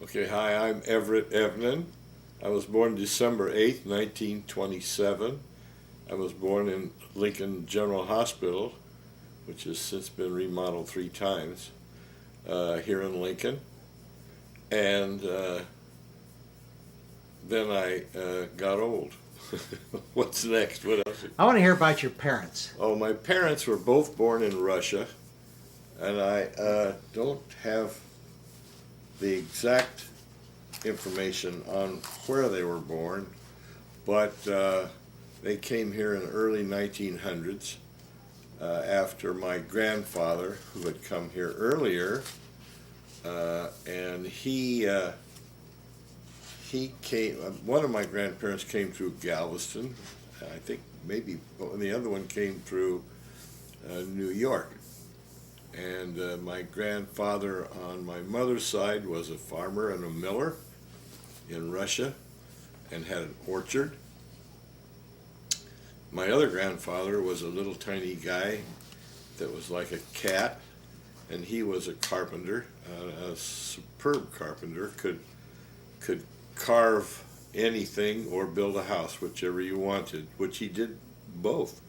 Okay, hi, I'm Everett Evnen. I was born December 8th, 1927. I was born in Lincoln General Hospital, which has since been remodeled 3 times, here in Lincoln. And then I got old. What's next? What else? I want to hear about your parents. Oh, my parents were both born in Russia, and I don't have the exact information on where they were born, but they came here in the early 1900s after my grandfather, who had come here earlier, and he came. One of my grandparents came through Galveston. I think maybe the other one came through New York. And my grandfather on my mother's side was a farmer and a miller in Russia and had an orchard. My other grandfather was a little tiny guy that was like a cat, and he was a carpenter, a superb carpenter, could carve anything or build a house, whichever you wanted, which he did both.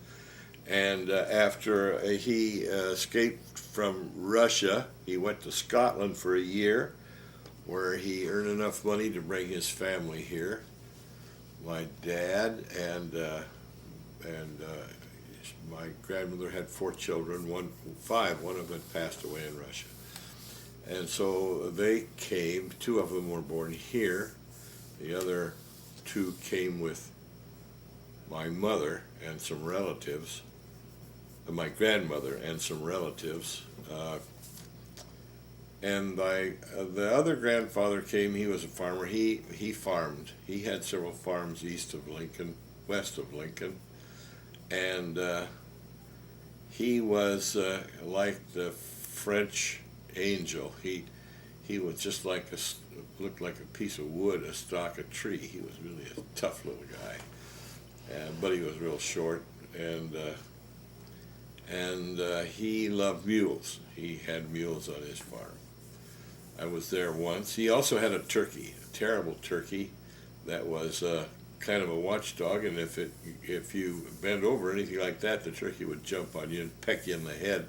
And after he escaped from Russia, he went to Scotland for a year, where he earned enough money to bring his family here. My dad and my grandmother had 4 children, five. One of them had passed away in Russia. And so they came. 2 of them were born here. The other 2 came with my mother and some relatives, my grandmother and some relatives, and the other grandfather came. He was a farmer. He farmed. He had several farms east of Lincoln, west of Lincoln, and he was like the French angel. He was just like looked like a piece of wood, a stalk of tree. He was really a tough little guy, but he was real short, and he loved mules. He had mules on his farm. I was there once. He also had a turkey, a terrible turkey that was kind of a watchdog, and if you bent over or anything like that, the turkey would jump on you and peck you in the head.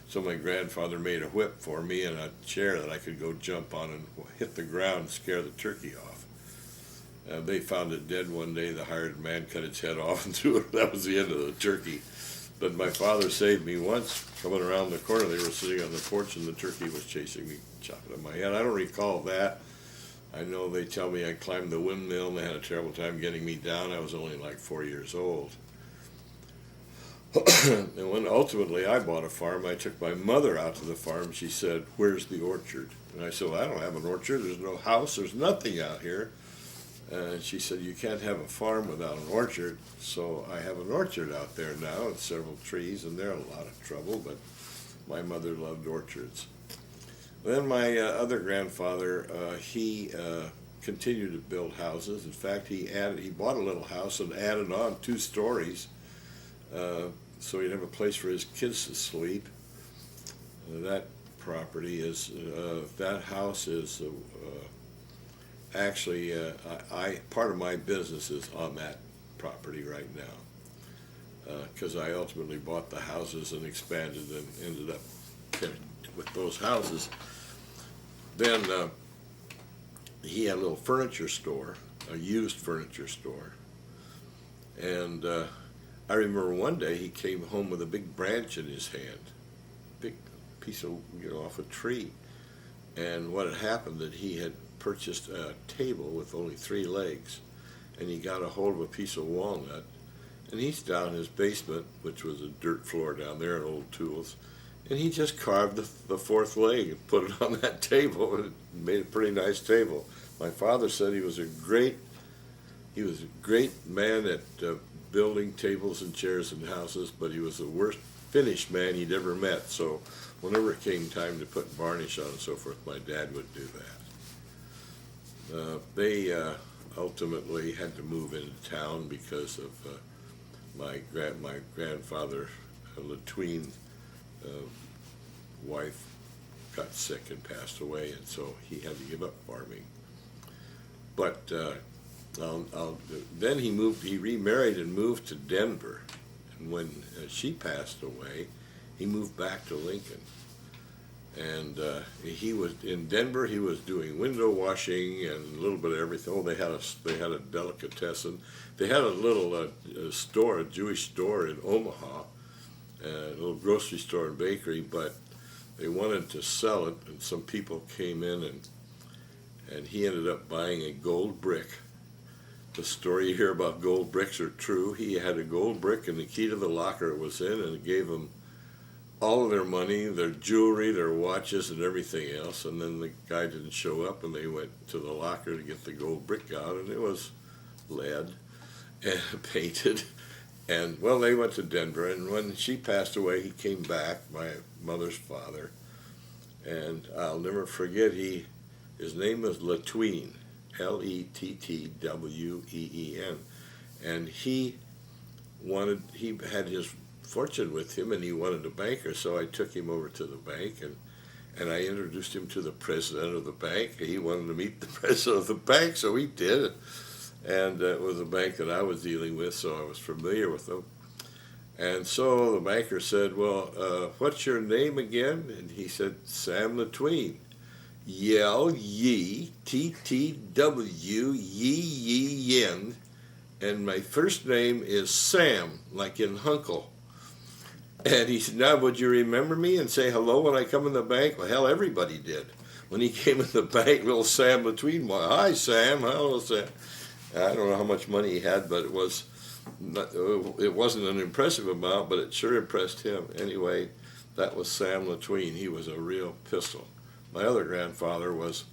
So my grandfather made a whip for me and a chair that I could go jump on and hit the ground and scare the turkey off. They found it dead one day. The hired man cut its head off and threw it. That was the end of the turkey. But my father saved me once. Coming around the corner, they were sitting on the porch, and the turkey was chasing me, chopping at my head. I don't recall that. I know they tell me I climbed the windmill, and they had a terrible time getting me down. I was only like 4 years old. And when ultimately I bought a farm, I took my mother out to the farm. She said, "Where's the orchard?" And I said, "Well, I don't have an orchard. There's no house. There's nothing out here." And she said, "You can't have a farm without an orchard." So I have an orchard out there now and several trees, and they're a lot of trouble, but my mother loved orchards. Then my other grandfather, he continued to build houses. In fact, he bought a little house and added on 2 stories, so he'd have a place for his kids to sleep. That property is, that house is actually, part of my business is on that property right now, because I ultimately bought the houses and expanded and ended up with those houses. Then he had a little furniture store, a used furniture store, and I remember one day he came home with a big branch in his hand, big piece of, off a tree, and what had happened that he had purchased a table with only 3 legs, and he got a hold of a piece of walnut, and he's down in his basement, which was a dirt floor down there and old tools, and he just carved the 4th leg and put it on that table, and made a pretty nice table. My father said he was a great man at building tables and chairs and houses, but he was the worst finished man he'd ever met. So whenever it came time to put varnish on and so forth, my dad would do that. They ultimately had to move into town because of my grandfather, Latween wife, got sick and passed away, and so he had to give up farming. But then he remarried and moved to Denver. And when she passed away, he moved back to Lincoln. And he was in Denver. He was doing window washing and a little bit of everything. Oh, they had a delicatessen. They had a little store, a Jewish store in Omaha, a little grocery store and bakery. But they wanted to sell it, and some people came in, and he ended up buying a gold brick. The story you hear about gold bricks are true. He had a gold brick, and the key to the locker it was in, and it gave them all of their money, their jewelry, their watches, and everything else. And then the guy didn't show up, and they went to the locker to get the gold brick out, and it was lead and painted. And, well, they went to Denver, and when she passed away, he came back, my mother's father. And I'll never forget, his name was Lettween, Lettween. And he had his fortune with him, and he wanted a banker, so I took him over to the bank, and I introduced him to the president of the bank. He wanted to meet the president of the bank, so he did. And it was a bank that I was dealing with, so I was familiar with them. And so the banker said, well, what's your name again? And he said, Sam Lettween. Lettween. And my first name is Sam, like in Hunkle. And he said, now would you remember me and say hello when I come in the bank? Well, hell, everybody did. When he came in the bank, little Sam Lettween, well, hi, Sam. Hello, Sam. I don't know how much money he had, but it wasn't an impressive amount, but it sure impressed him. Anyway, that was Sam Lettween. He was a real pistol. My other grandfather was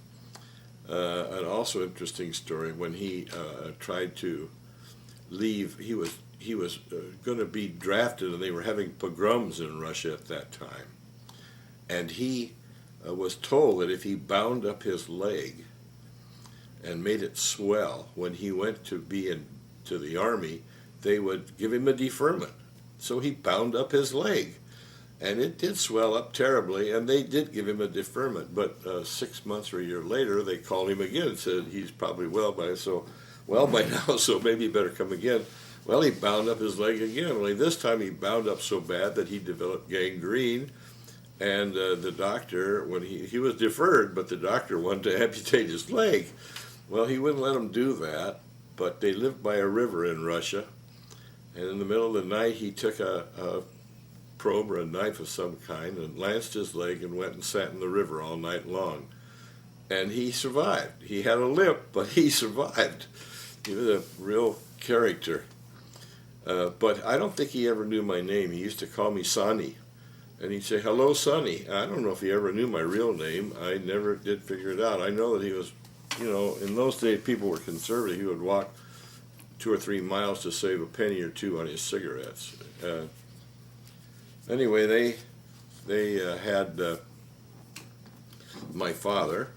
an also interesting story. When he tried to leave, he was going to be drafted, and they were having pogroms in Russia at that time. And he was told that if he bound up his leg and made it swell, when he went to be to the army, they would give him a deferment. So he bound up his leg, and it did swell up terribly, and they did give him a deferment. But 6 months or a year later, they called him again and said he's probably well by now, so maybe he better come again. Well, he bound up his leg again, only this time he bound up so bad that he developed gangrene, and the doctor, when he was deferred, but the doctor wanted to amputate his leg. Well, he wouldn't let him do that, but they lived by a river in Russia, and in the middle of the night he took a probe or a knife of some kind and lanced his leg and went and sat in the river all night long. And he survived. He had a limp, but he survived. He was a real character. But I don't think he ever knew my name. He used to call me Sonny. And he'd say, hello, Sonny. I don't know if he ever knew my real name. I never did figure it out. I know that he was, in those days people were conservative. He would walk 2 or 3 miles to save a penny or two on his cigarettes. Anyway, they had my father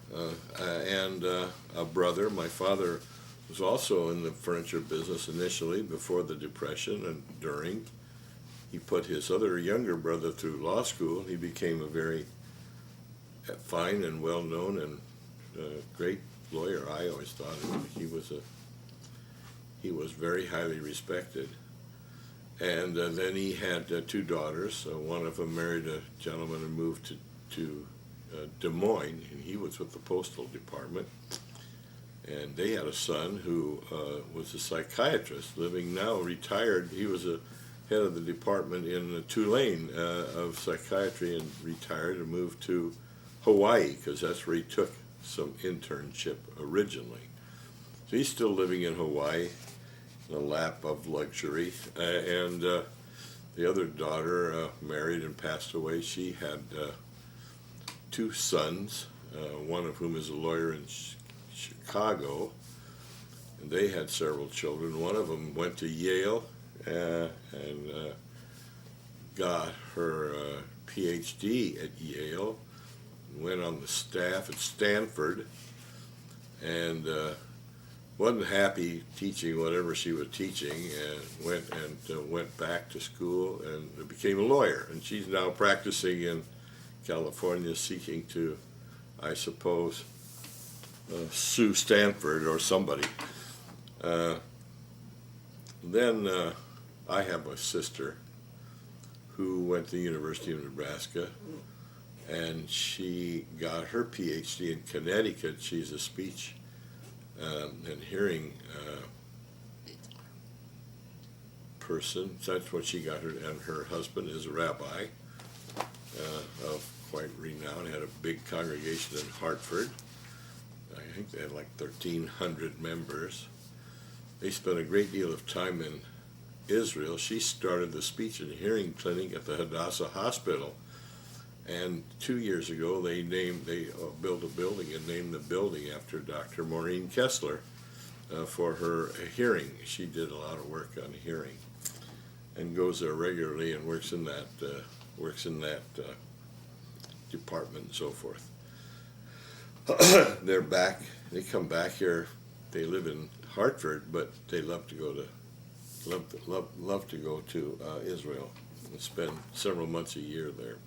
and a brother. My father was also in the furniture business initially before the Depression and during. He put his other younger brother through law school. He became a very fine and well-known and great lawyer. I always thought he was very highly respected. And then he had 2 daughters. One of them married a gentleman and moved to Des Moines, and he was with the Postal Department. And they had a son who was a psychiatrist, living now, retired. He was a head of the department in Tulane of psychiatry, and retired and moved to Hawaii, because that's where he took some internship originally. So he's still living in Hawaii, in a lap of luxury. And the other daughter married and passed away. She had 2 sons, one of whom is a lawyer in Chicago, and they had several children. One of them went to Yale and got her PhD at Yale, went on the staff at Stanford, and wasn't happy teaching whatever she was teaching, and went back to school and became a lawyer. And she's now practicing in California, seeking to, I suppose, sue Stanford or somebody. Then I have a sister who went to the University of Nebraska, and she got her PhD in Connecticut. She's a speech and hearing person. That's what she got her, and her husband is a rabbi of quite renown. Had a big congregation in Hartford. I think they had like 1,300 members. They spent a great deal of time in Israel. She started the speech and hearing clinic at the Hadassah Hospital, and 2 years ago they built a building and named the building after Dr. Maureen Kessler for her hearing. She did a lot of work on hearing, and goes there regularly and works in that department and so forth. They're back. They come back here. They live in Hartford, but they love to go to Israel and spend several months a year there.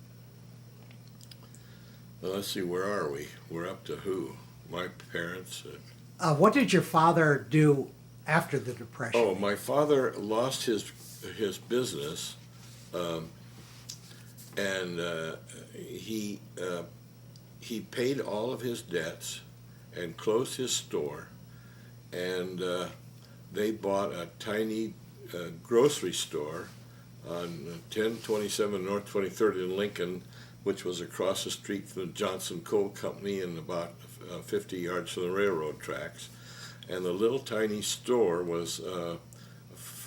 Well, let's see, where are we? We're up to who? My parents. What did your father do after the Depression? Oh, my father lost his business, and he paid all of his debts and closed his store, and they bought a tiny grocery store on 1027 North 23rd in Lincoln, which was across the street from the Johnson Coal Company and about 50 yards from the railroad tracks. And the little tiny store was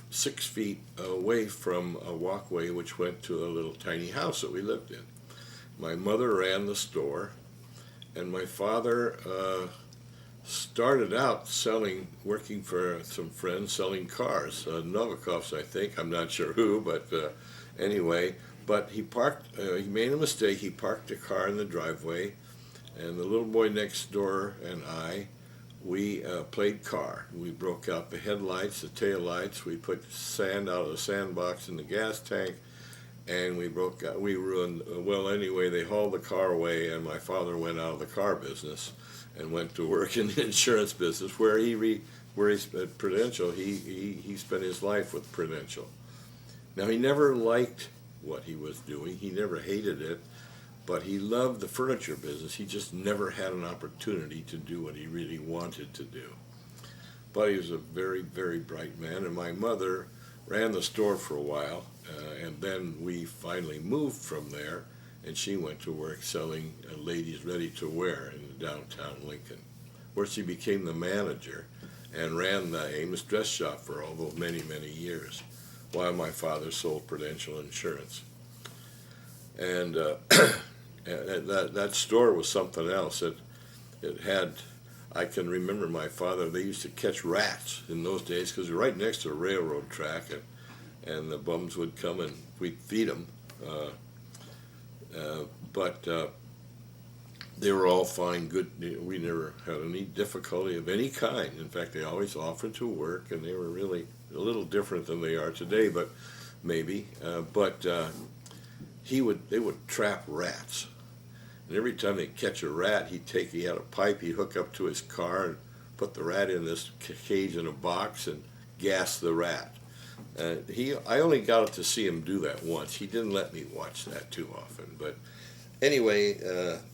6 feet away from a walkway which went to a little tiny house that we lived in. My mother ran the store, and my father started out working for some friends selling cars, Novikovs, I think. I'm not sure who, but anyway. But he made a mistake. He parked the car in the driveway, and the little boy next door and we played car. We broke out the headlights, the tail lights. We put sand out of the sandbox in the gas tank, and we ruined, well, anyway, they hauled the car away, and my father went out of the car business and went to work in the insurance business, where he spent Prudential. He spent his life with Prudential. Now, he never liked what he was doing. He never hated it, but he loved the furniture business. He just never had an opportunity to do what he really wanted to do. But he was a very, very bright man, and my mother ran the store for a while, and then we finally moved from there, and she went to work selling ladies' ready-to-wear in downtown Lincoln, where she became the manager and ran the Amos Dress Shop for all those many, many years, while my father sold Prudential Insurance. And that store was something else. It had, I can remember my father, they used to catch rats in those days because we were right next to a railroad track, and the bums would come and we'd feed them. But they were all fine, good. We never had any difficulty of any kind. In fact, they always offered to work, and they were really a little different than they are today, but maybe. They would trap rats, and every time they'd catch a rat, he had a pipe he'd hook up to his car and put the rat in this cage in a box and gas the rat. I only got to see him do that once. He didn't let me watch that too often, but anyway,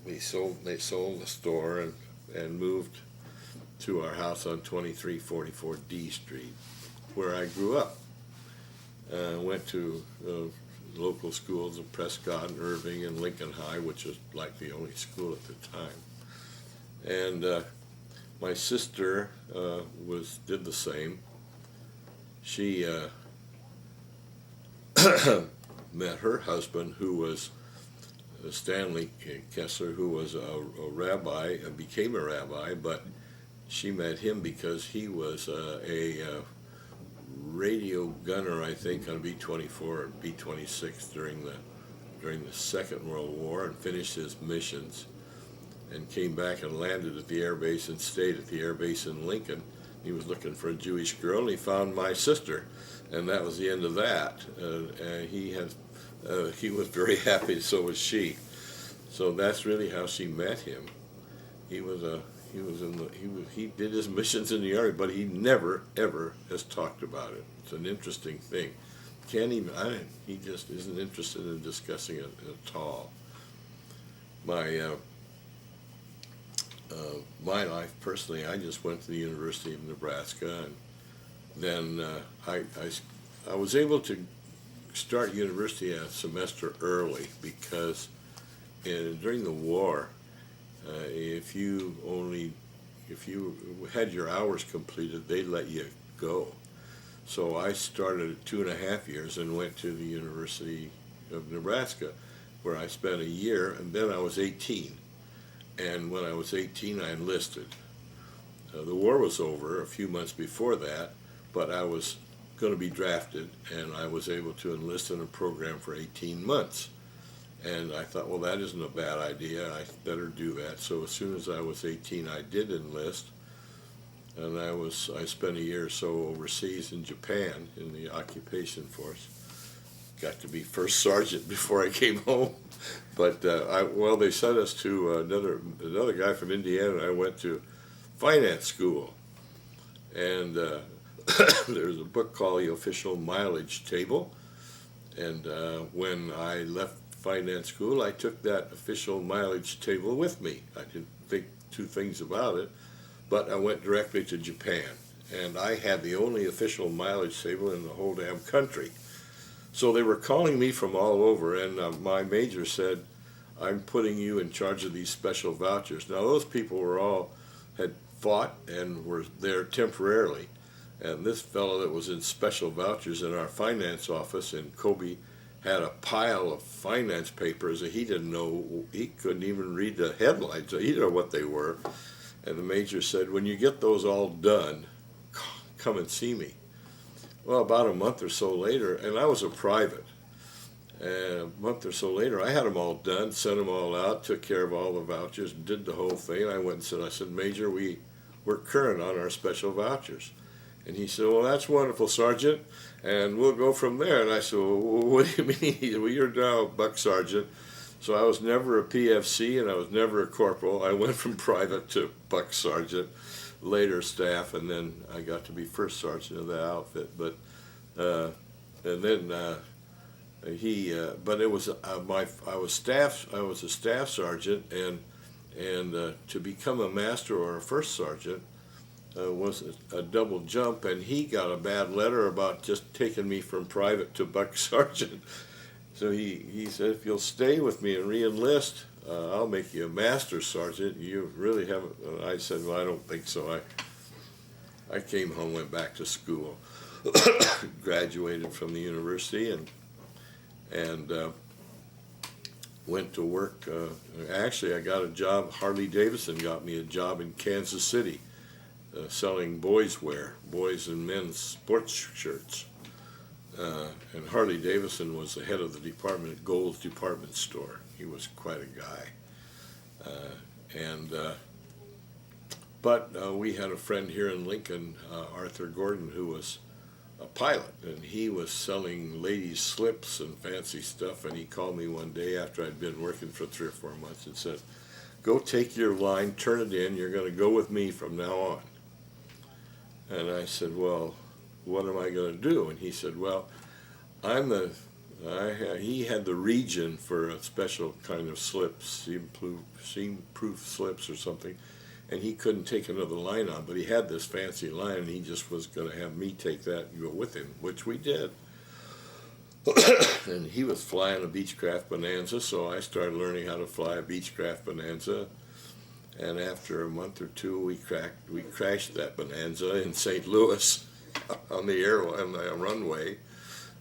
they sold the store and moved to our house on 2344 D Street, where I grew up. Went to local schools of Prescott and Irving and Lincoln High, which was like the only school at the time. And my sister did the same. She met her husband, who was Stanley Kessler, who was a rabbi, became a rabbi, but she met him because he was a radio gunner, I think, on B-24 or B-26 during the Second World War, and finished his missions and came back and landed at the air base and stayed at the air base in Lincoln. He was looking for a Jewish girl, and he found my sister, and that was the end of that. He was very happy, so was she. So that's really how she met him. He did his missions in the Army, but he never ever has talked about it. It's an interesting thing. Can't even. He just isn't interested in discussing it at all. My my life personally, I just went to the University of Nebraska, and then I was able to start university a semester early because during the war, if you had your hours completed, they'd let you go. So I started at 2.5 years and went to the University of Nebraska, where I spent a year, and then I was 18. And when I was 18, I enlisted. The war was over a few months before that, but I was going to be drafted, and I was able to enlist in a program for 18 months. And I thought, well, that isn't a bad idea. I better do that. So as soon as I was 18, I did enlist, and I spent a year or so overseas in Japan in the occupation force. Got to be first sergeant before I came home. But they sent us to another guy from Indiana. I went to finance school, and there's a book called The Official Mileage Table. And when I left finance school, I took that official mileage table with me. I didn't think two things about it, but I went directly to Japan, and I had the only official mileage table in the whole damn country. So they were calling me from all over, and my major said, I'm putting you in charge of these special vouchers. Now, those people had fought and were there temporarily, and this fellow that was in special vouchers in our finance office in Kobe had a pile of finance papers that he didn't know. He couldn't even read the headlines. He didn't know what they were. And the major said, when you get those all done, come and see me. Well, about a month or so later, and I was a private, and a month or so later, I had them all done, sent them all out, took care of all the vouchers, did the whole thing. I went and said, Major, we're current on our special vouchers. And he said, well, that's wonderful, Sergeant, and we'll go from there. And I said, well, what do you mean? He said, well, you're now Buck Sergeant. So I was never a PFC, and I was never a corporal. I went from private to Buck Sergeant, later staff, and then I got to be first sergeant of the outfit. But and then but it was I was a staff sergeant, and to become a master or a first sergeant was a double jump, and he got a bad letter about just taking me from private to Buck Sergeant. So he said, if you'll stay with me and re-enlist, I'll make you a master sergeant. You really haven't. I said, well, I don't think so. I came home, went back to school, graduated from the university, and went to work. Actually, I got a job. Harley Davidson got me a job in Kansas City, selling boys' wear, boys and men's sports shirts. And Harley Davidson was the head of the department at Gold's Department Store. He was quite a guy. But we had a friend here in Lincoln, Arthur Gordon, who was a pilot, and he was selling ladies' slips and fancy stuff, and he called me one day after I'd been working for 3 or 4 months and said, go take your line, turn it in, you're going to go with me from now on. And I said, well, what am I going to do? And he said, well, he had the region for a special kind of slips, seam-proof slips or something, and he couldn't take another line on, but he had this fancy line, and he just was going to have me take that and go with him, which we did. And he was flying a Beechcraft Bonanza, so I started learning how to fly a Beechcraft Bonanza. And after a month or two, we crashed that Bonanza in St. Louis on the runway,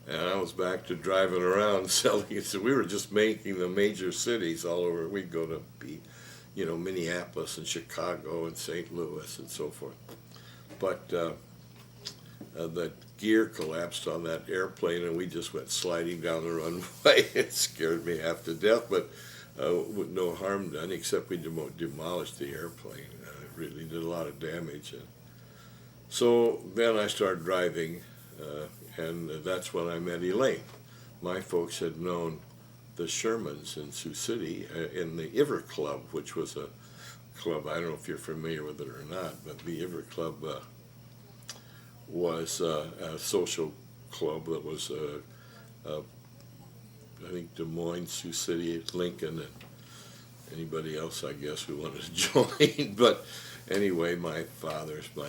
and I was back to driving around selling. So we were just making the major cities all over. We'd go to Minneapolis and Chicago and St. Louis and so forth. But the gear collapsed on that airplane, and we just went sliding down the runway. It scared me half to death, but with no harm done, except we demolished the airplane. It really did a lot of damage. So then I started driving, and that's when I met Elaine. My folks had known the Shermans in Sioux City in the Everett Club, which was a club. I don't know if you're familiar with it or not, but the Everett Club was a social club that was, I think, Des Moines, Sioux City, Lincoln, and anybody else, I guess, who wanted to join. But anyway, my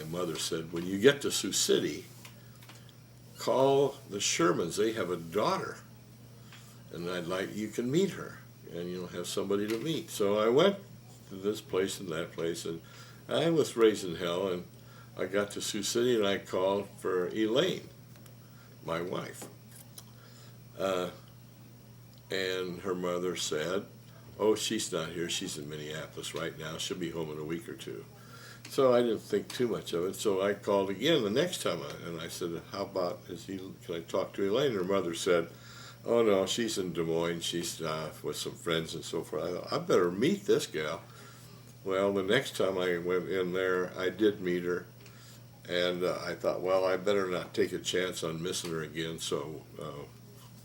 mother said, when you get to Sioux City, call the Shermans. They have a daughter, and you can meet her, and you'll have somebody to meet. So I went to this place and that place, and I was raising hell, and I got to Sioux City, and I called for Elaine, my wife. And her mother said, oh, she's not here. She's in Minneapolis right now. She'll be home in a week or two. So I didn't think too much of it. So I called again the next time, and I said, how about, can I talk to Elaine? Her mother said, oh, no, she's in Des Moines. She's with some friends and so forth. I thought, I better meet this gal. Well, the next time I went in there, I did meet her. And I thought, well, I better not take a chance on missing her again. So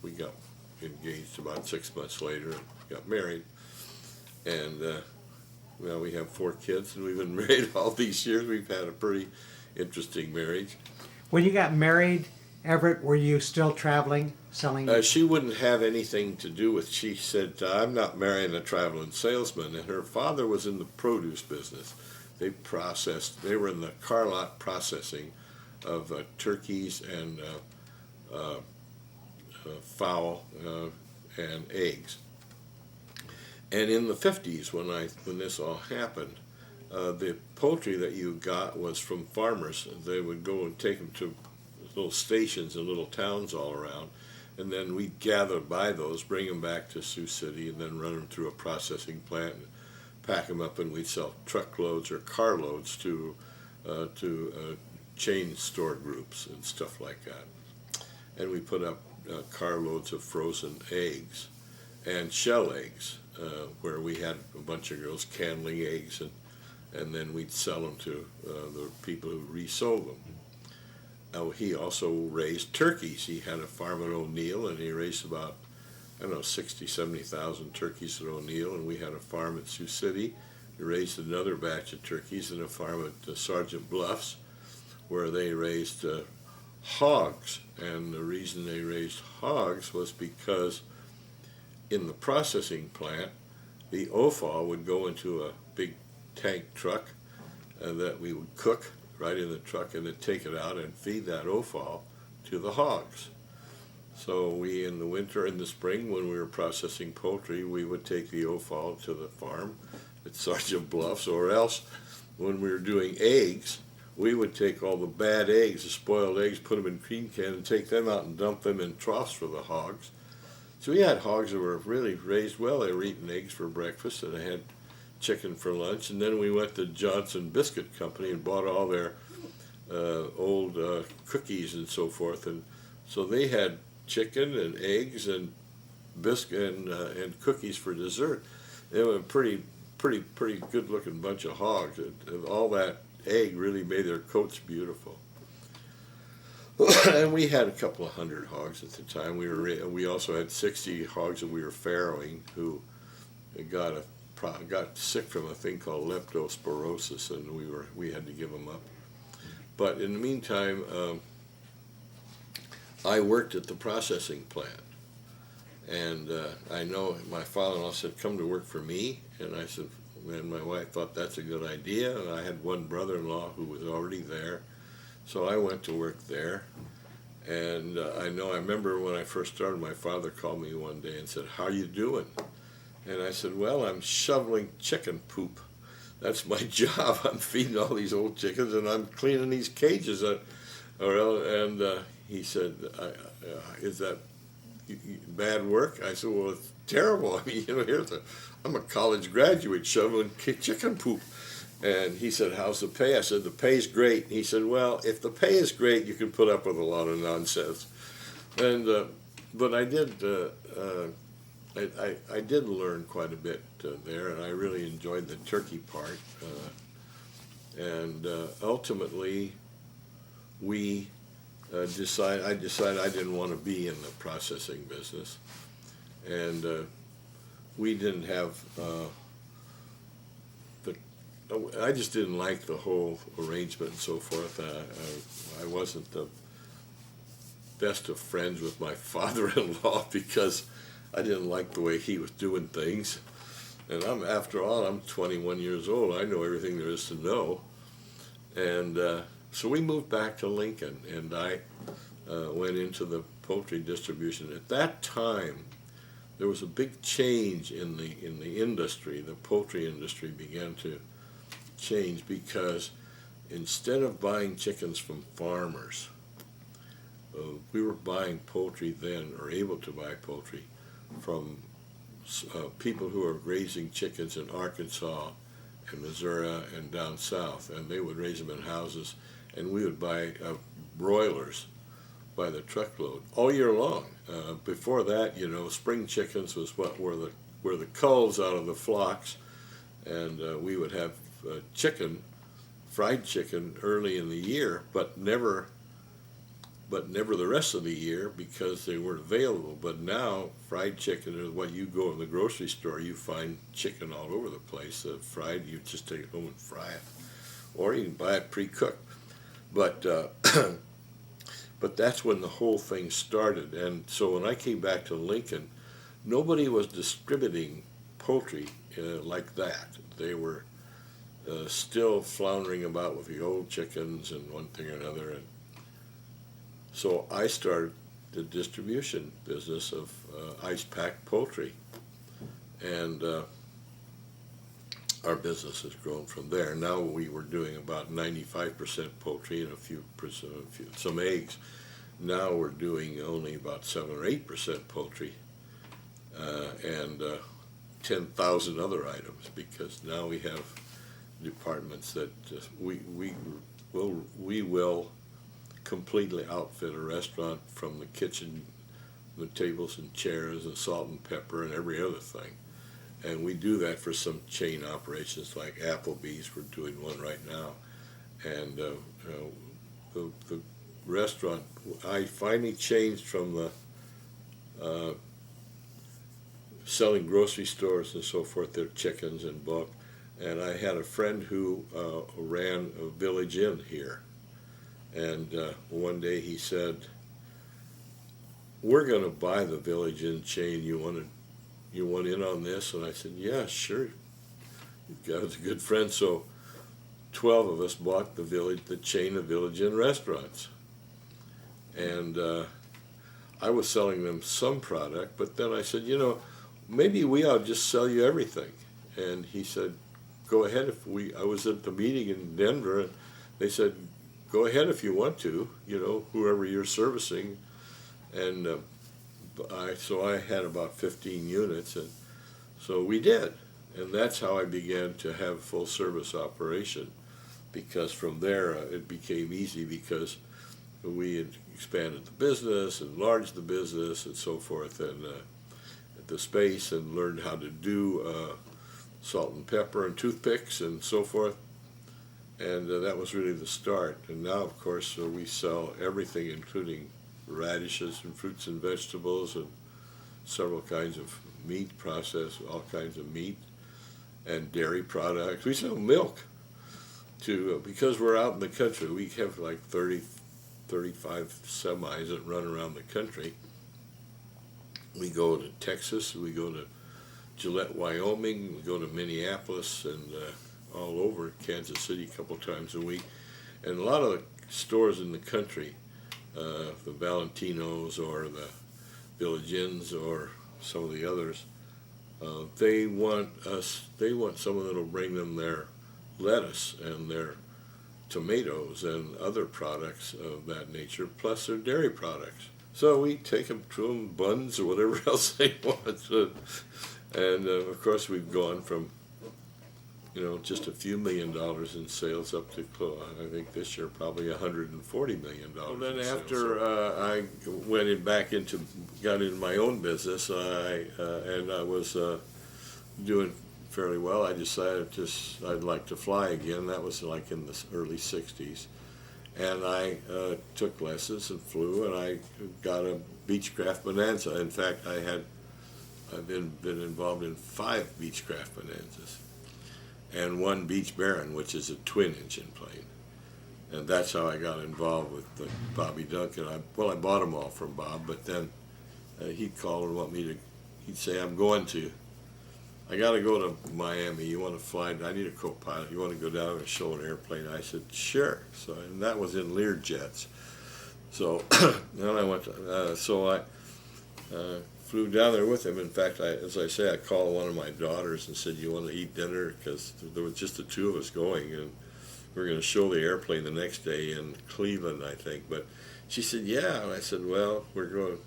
we got engaged about 6 months later and got married. And well, we have 4 kids, and we've been married all these years. We've had a pretty interesting marriage. When you got married, Everett, were you still traveling, selling? She wouldn't have anything to do with. She said, I'm not marrying a traveling salesman. And her father was in the produce business. They were in the car lot processing of turkeys and fowl and eggs. And in the 50s, when this all happened, the poultry that you got was from farmers. They would go and take them to little stations in little towns all around, and then we'd gather by those, bring them back to Sioux City, and then run them through a processing plant and pack them up, and we'd sell truckloads or carloads to chain store groups and stuff like that. And we put up carloads of frozen eggs and shell eggs, where we had a bunch of girls candling eggs, and then we'd sell them to the people who resold them. He also raised turkeys. He had a farm at O'Neill, and he raised about, 60,000, 70,000 turkeys at O'Neill, and we had a farm at Sioux City. We raised another batch of turkeys, and a farm at Sergeant Bluffs, where they raised hogs. And the reason they raised hogs was because in the processing plant, the offal would go into a big tank truck that we would cook right in the truck, and then take it out and feed that offal to the hogs. So we, in the winter and the spring, when we were processing poultry, we would take the offal to the farm at Sergeant Bluffs, or else when we were doing eggs, we would take all the bad eggs, the spoiled eggs, put them in cream can, and take them out and dump them in troughs for the hogs. So we had hogs that were really raised well. They were eating eggs for breakfast, and I had chicken for lunch. And then we went to Johnson Biscuit Company and bought all their old cookies and so forth. And so they had chicken and eggs and biscuit and cookies for dessert. They were a pretty good-looking bunch of hogs. And all that egg really made their coats beautiful. And we had a couple of hundred hogs at the time. We also had 60 hogs that we were farrowing who got sick from a thing called leptospirosis, and we had to give them up. But in the meantime, I worked at the processing plant, and I know my father-in-law said, "Come to work for me," and I said, and my wife thought that's a good idea. And I had one brother-in-law who was already there. So I went to work there, and I remember when I first started, my father called me one day and said, "How you doing?" And I said, "Well, I'm shoveling chicken poop. That's my job. I'm feeding all these old chickens, and I'm cleaning these cages." And he said, "Is that bad work?" I said, "Well, it's terrible. I mean, I'm a college graduate shoveling chicken poop." And he said, "How's the pay?" I said, "The pay's great." He said, "Well, if the pay is great, you can put up with a lot of nonsense." And but I did I did learn quite a bit there, and I really enjoyed the turkey part. And ultimately, I decided I didn't want to be in the processing business. and we didn't have I just didn't like the whole arrangement and so forth. I wasn't the best of friends with my father-in-law because I didn't like the way he was doing things. And after all, I'm 21 years old. I know everything there is to know. And so we moved back to Lincoln, and I went into the poultry distribution. At that time, there was a big change in the industry. The poultry industry began to change because instead of buying chickens from farmers, we were buying poultry then, or able to buy poultry, from people who are raising chickens in Arkansas and Missouri and down south, and they would raise them in houses, and we would buy broilers by the truckload all year long. Before that, spring chickens was what were the culls out of the flocks, and we would have fried chicken early in the year, but never the rest of the year because they weren't available. But now fried chicken is what you go in the grocery store, you find chicken all over the place. Fried, you just take it home and fry it, or you can buy it pre-cooked. But but that's when the whole thing started. And so when I came back to Lincoln, nobody was distributing poultry like that. They were still floundering about with the old chickens and one thing or another. And so I started the distribution business of ice-packed poultry. And our business has grown from there. Now we were doing about 95% poultry and some eggs. Now we're doing only about 7 or 8% poultry and 10,000 other items, because now we have departments that we will completely outfit a restaurant, from the kitchen, the tables and chairs and salt and pepper and every other thing. And we do that for some chain operations like Applebee's. We're doing one right now. And the restaurant, I finally changed from the selling grocery stores and so forth, their chickens in bulk. And I had a friend who ran a Village Inn here. And one day he said, "We're going to buy the Village Inn chain. You want in on this?" And I said, "Yeah, sure. You've got a good friend." So 12 of us bought the chain of Village Inn restaurants. And I was selling them some product, but then I said, maybe we ought to just sell you everything. And he said, "Go ahead." I was at the meeting in Denver, and they said, "Go ahead if you want to, whoever you're servicing." And so I had about 15 units, and so we did. And that's how I began to have a full service operation, because from there it became easy, because we had expanded the business, enlarged the business and so forth, and the space, and learned how to do salt and pepper and toothpicks and so forth. And that was really the start. And now, of course, we sell everything, including radishes and fruits and vegetables and several kinds of meat, all kinds of meat and dairy products. We sell milk too, because we're out in the country. We have like 35 semis that run around the country. We go to Texas, we go to Gillette, Wyoming, we go to Minneapolis, and all over Kansas City a couple times a week. And a lot of the stores in the country, the Valentinos or the Village Inns or some of the others, they want someone that'll bring them their lettuce and their tomatoes and other products of that nature, plus their dairy products. So we take them to them, buns or whatever else they want. And of course we've gone from just a few $1 million in sales up to, I think this year, probably $140 million. Well, then after I got into my own business, and I was doing fairly well, I decided I'd like to fly again. That was like in the early 60s. And I took lessons and flew, and I got a Beechcraft Bonanza. In fact, I had I've been involved in 5 Beechcraft Bonanzas and 1 Beech Baron, which is a twin-engine plane. And that's how I got involved with Bobby Duncan. I bought them all from Bob, but then he'd call and want me to, he'd say, I got to go to Miami. You want to fly? I need a co-pilot. You want to go down and show an airplane? I said, sure. So, and that was in Learjets. So then I went to, I flew down there with him. In fact, as I say, I called one of my daughters and said, you want to eat dinner? Because there was just the 2 of us going, and we were going to show the airplane the next day in Cleveland, I think. But she said, yeah. And I said, well, we're going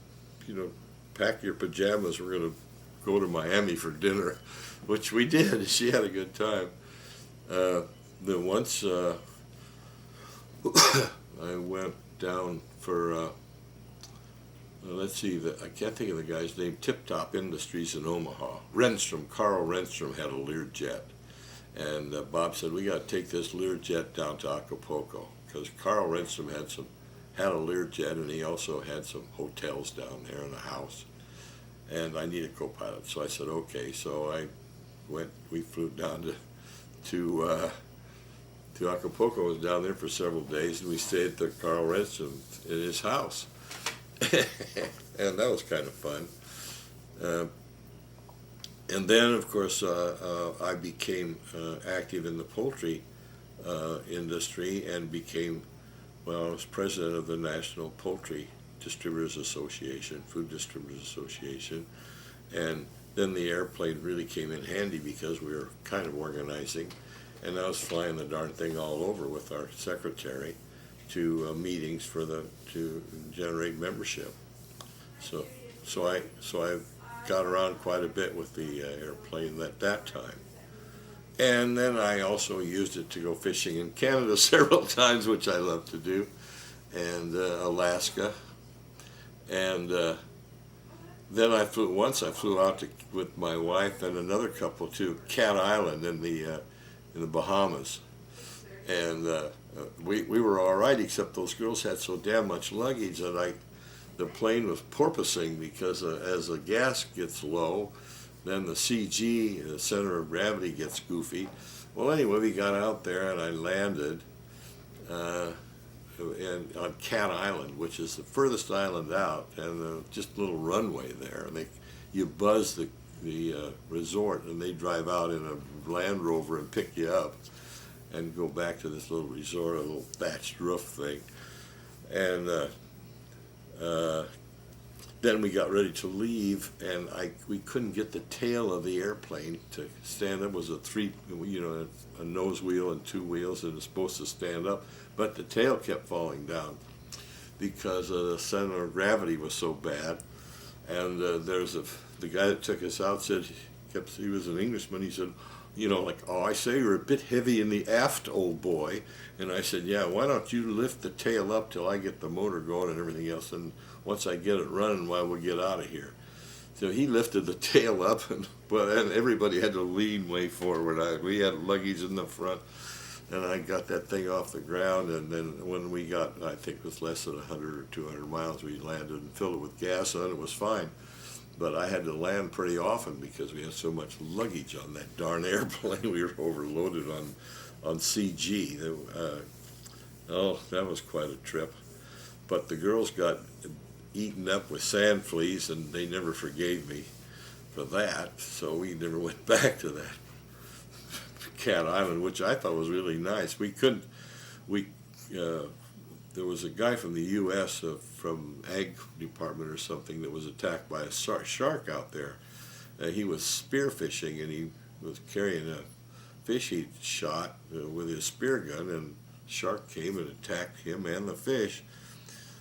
to, pack your pajamas. We're going to go to Miami for dinner, which we did. She had a good time. Then once I went down for, let's see, I can't think of the guy's name, Tip Top Industries in Omaha. Carl Renstrom had a Learjet. And Bob said, we got to take this Learjet down to Acapulco, because Carl Renstrom had a Learjet, and he also had some hotels down there and a house. And I need a co-pilot. So I said, okay. So we flew down to Acapulco. I was down there for several days, and we stayed at the Carl Renstrom in his house. And that was kind of fun. And then, of course, I became active in the poultry industry and I was president of the National Poultry Distributors Association, Food Distributors Association. And then the airplane really came in handy because we were kind of organizing. And I was flying the darn thing all over with our secretary to meetings to generate membership. So I got around quite a bit with the airplane at that time. And then I also used it to go fishing in Canada several times, which I love to do, and Alaska. And then I flew out with my wife and another couple to Cat Island in the Bahamas. And we were all right, except those girls had so damn much luggage that the plane was porpoising, because as the gas gets low, then the CG, the center of gravity, gets goofy. Well, anyway, we got out there and I landed on Cat Island, which is the furthest island out, and just a little runway there. And you buzz the resort, and they drive out in a Land Rover and pick you up and go back to this little resort, a little thatched roof thing. And then we got ready to leave, and we couldn't get the tail of the airplane to stand up. It was a nose wheel and 2 wheels, and it's supposed to stand up, but the tail kept falling down because the center of gravity was so bad. And the guy that took us out said, he was an Englishman, he said, oh, I say, you're a bit heavy in the aft, old boy. And I said, yeah, why don't you lift the tail up till I get the motor going and everything else, and once I get it running, we'll get out of here. So he lifted the tail up, and everybody had to lean way forward. We had luggage in the front, and I got that thing off the ground, and then when we got, I think it was less than 100 or 200 miles, we landed and filled it with gas, and it was fine. But I had to land pretty often because we had so much luggage on that darn airplane. We were overloaded on CG. That was quite a trip. But the girls got eaten up with sand fleas, and they never forgave me for that. So we never went back to that Cat Island, which I thought was really nice. There was a guy from the U.S., from Ag Department or something, that was attacked by a shark out there. He was spearfishing, and he was carrying a fish he shot with his spear gun, and the shark came and attacked him and the fish.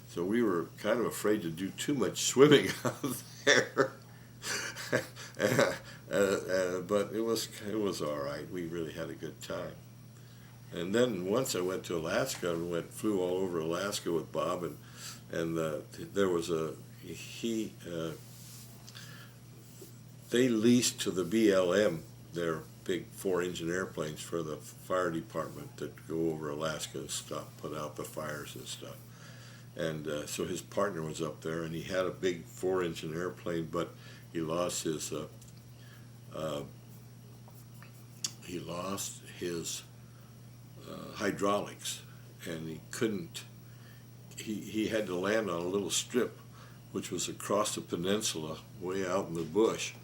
So we were kind of afraid to do too much swimming out there. But it was all right. We really had a good time. And then once I went to Alaska and flew all over Alaska with Bob, and there was they leased to the BLM their big 4-engine airplanes for the fire department that go over Alaska and stuff, put out the fires and stuff. And so his partner was up there, and he had a big 4-engine airplane, but He lost his hydraulics, and he couldn't. He had to land on a little strip, which was across the peninsula, way out in the bush.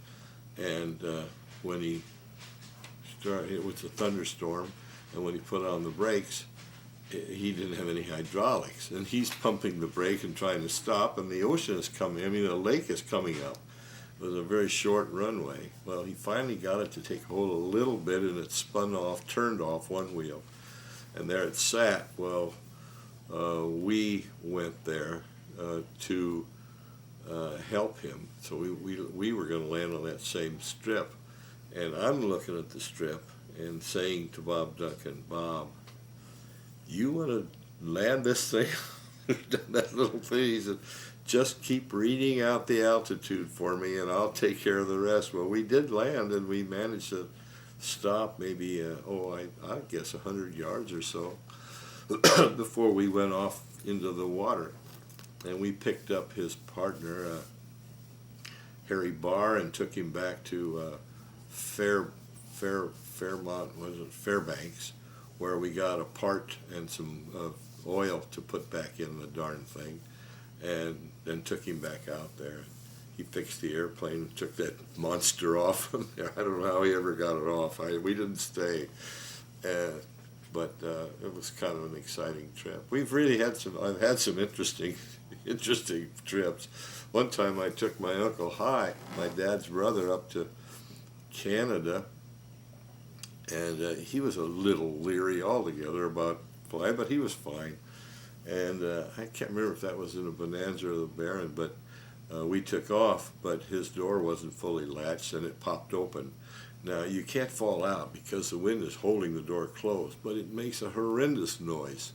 And when he started, it was a thunderstorm, and when he put on the brakes, he didn't have any hydraulics, and he's pumping the brake and trying to stop, and the ocean is coming. I mean, the lake is coming up. It was a very short runway. Well, he finally got it to take hold a little bit, and it spun off, turned off one wheel, and there it sat. Well, we went there to help him, so we were going to land on that same strip, and I'm looking at the strip and saying to Bob Duncan, Bob, you want to land this thing? That little thing, he said, just keep reading out the altitude for me and I'll take care of the rest. Well, we did land, and we managed to stop maybe, I guess 100 yards or so before we went off into the water. And we picked up his partner, Harry Barr, and took him back to Fairbanks, where we got a part and some oil to put back in the darn thing, and then took him back out there. He fixed the airplane and took that monster off from there. I don't know how he ever got it off. We didn't stay, but it was kind of an exciting trip. We've really had I've had some interesting trips. One time I took my Uncle Hi, my dad's brother, up to Canada, and he was a little leery altogether about flying, but he was fine. And I can't remember if that was in a Bonanza or the Baron, but we took off, but his door wasn't fully latched, and it popped open. Now, you can't fall out because the wind is holding the door closed, but it makes a horrendous noise.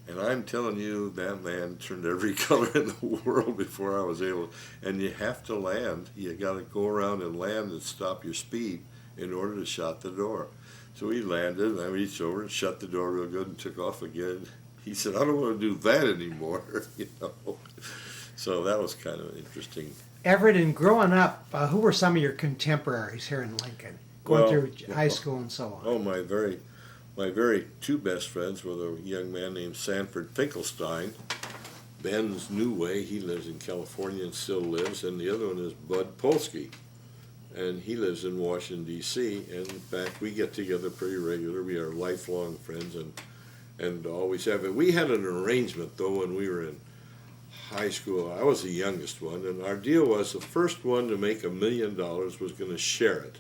And I'm telling you, that man turned every color in the world before I was able. And you have to land. You got to go around and land and stop your speed in order to shut the door. So we landed, and I reached over and shut the door real good and took off again. He said, I don't want to do that anymore, you know. So that was kind of interesting. Everett, and growing up, who were some of your contemporaries here in Lincoln, going through high school and so on? Oh, my very two best friends were a young man named Sanford Finkelstein. Ben's New Way, he lives in California and still lives, and the other one is Bud Polsky, and he lives in Washington, D.C., and in fact, we get together pretty regular. We are lifelong friends and always have it. We had an arrangement, though, when we were in high school. I was the youngest one, and our deal was the first one to make $1 million was going to share it,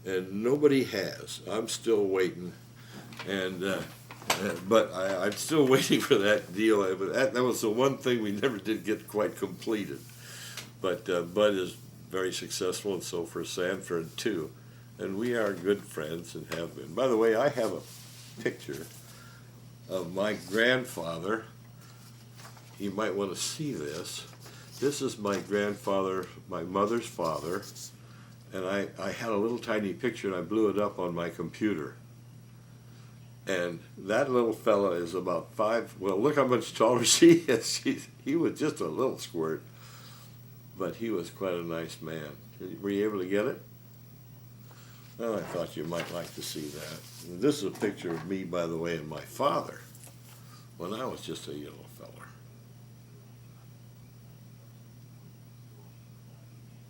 and nobody has. I'm still waiting. But I'm still waiting for that deal. That was the one thing we never did get quite completed. But Bud is very successful, and so for Sanford too. And we are good friends and have been. By the way, I have a picture of my grandfather. You might want to see this. This is my grandfather, my mother's father. And I had a little tiny picture, and I blew it up on my computer. And that little fella is about 5. Well, look how much taller she is. He was just a little squirt, but he was quite a nice man. Were you able to get it? Well, I thought you might like to see that. And this is a picture of me, by the way, and my father when I was just a little fella.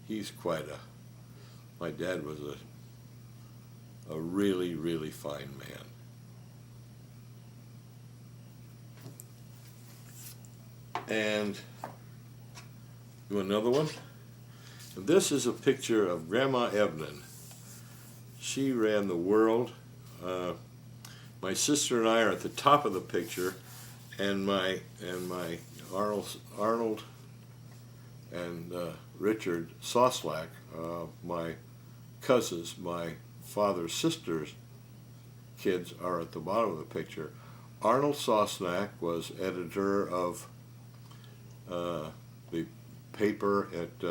He's my dad was a really, really fine man. And you want another one? And this is a picture of Grandma Evnen. She ran the world. My sister and I are at the top of the picture, and my Arnold and Richard Soslak, my cousins, my father's sister's kids, are at the bottom of the picture. Arnold Soslak was editor of the paper at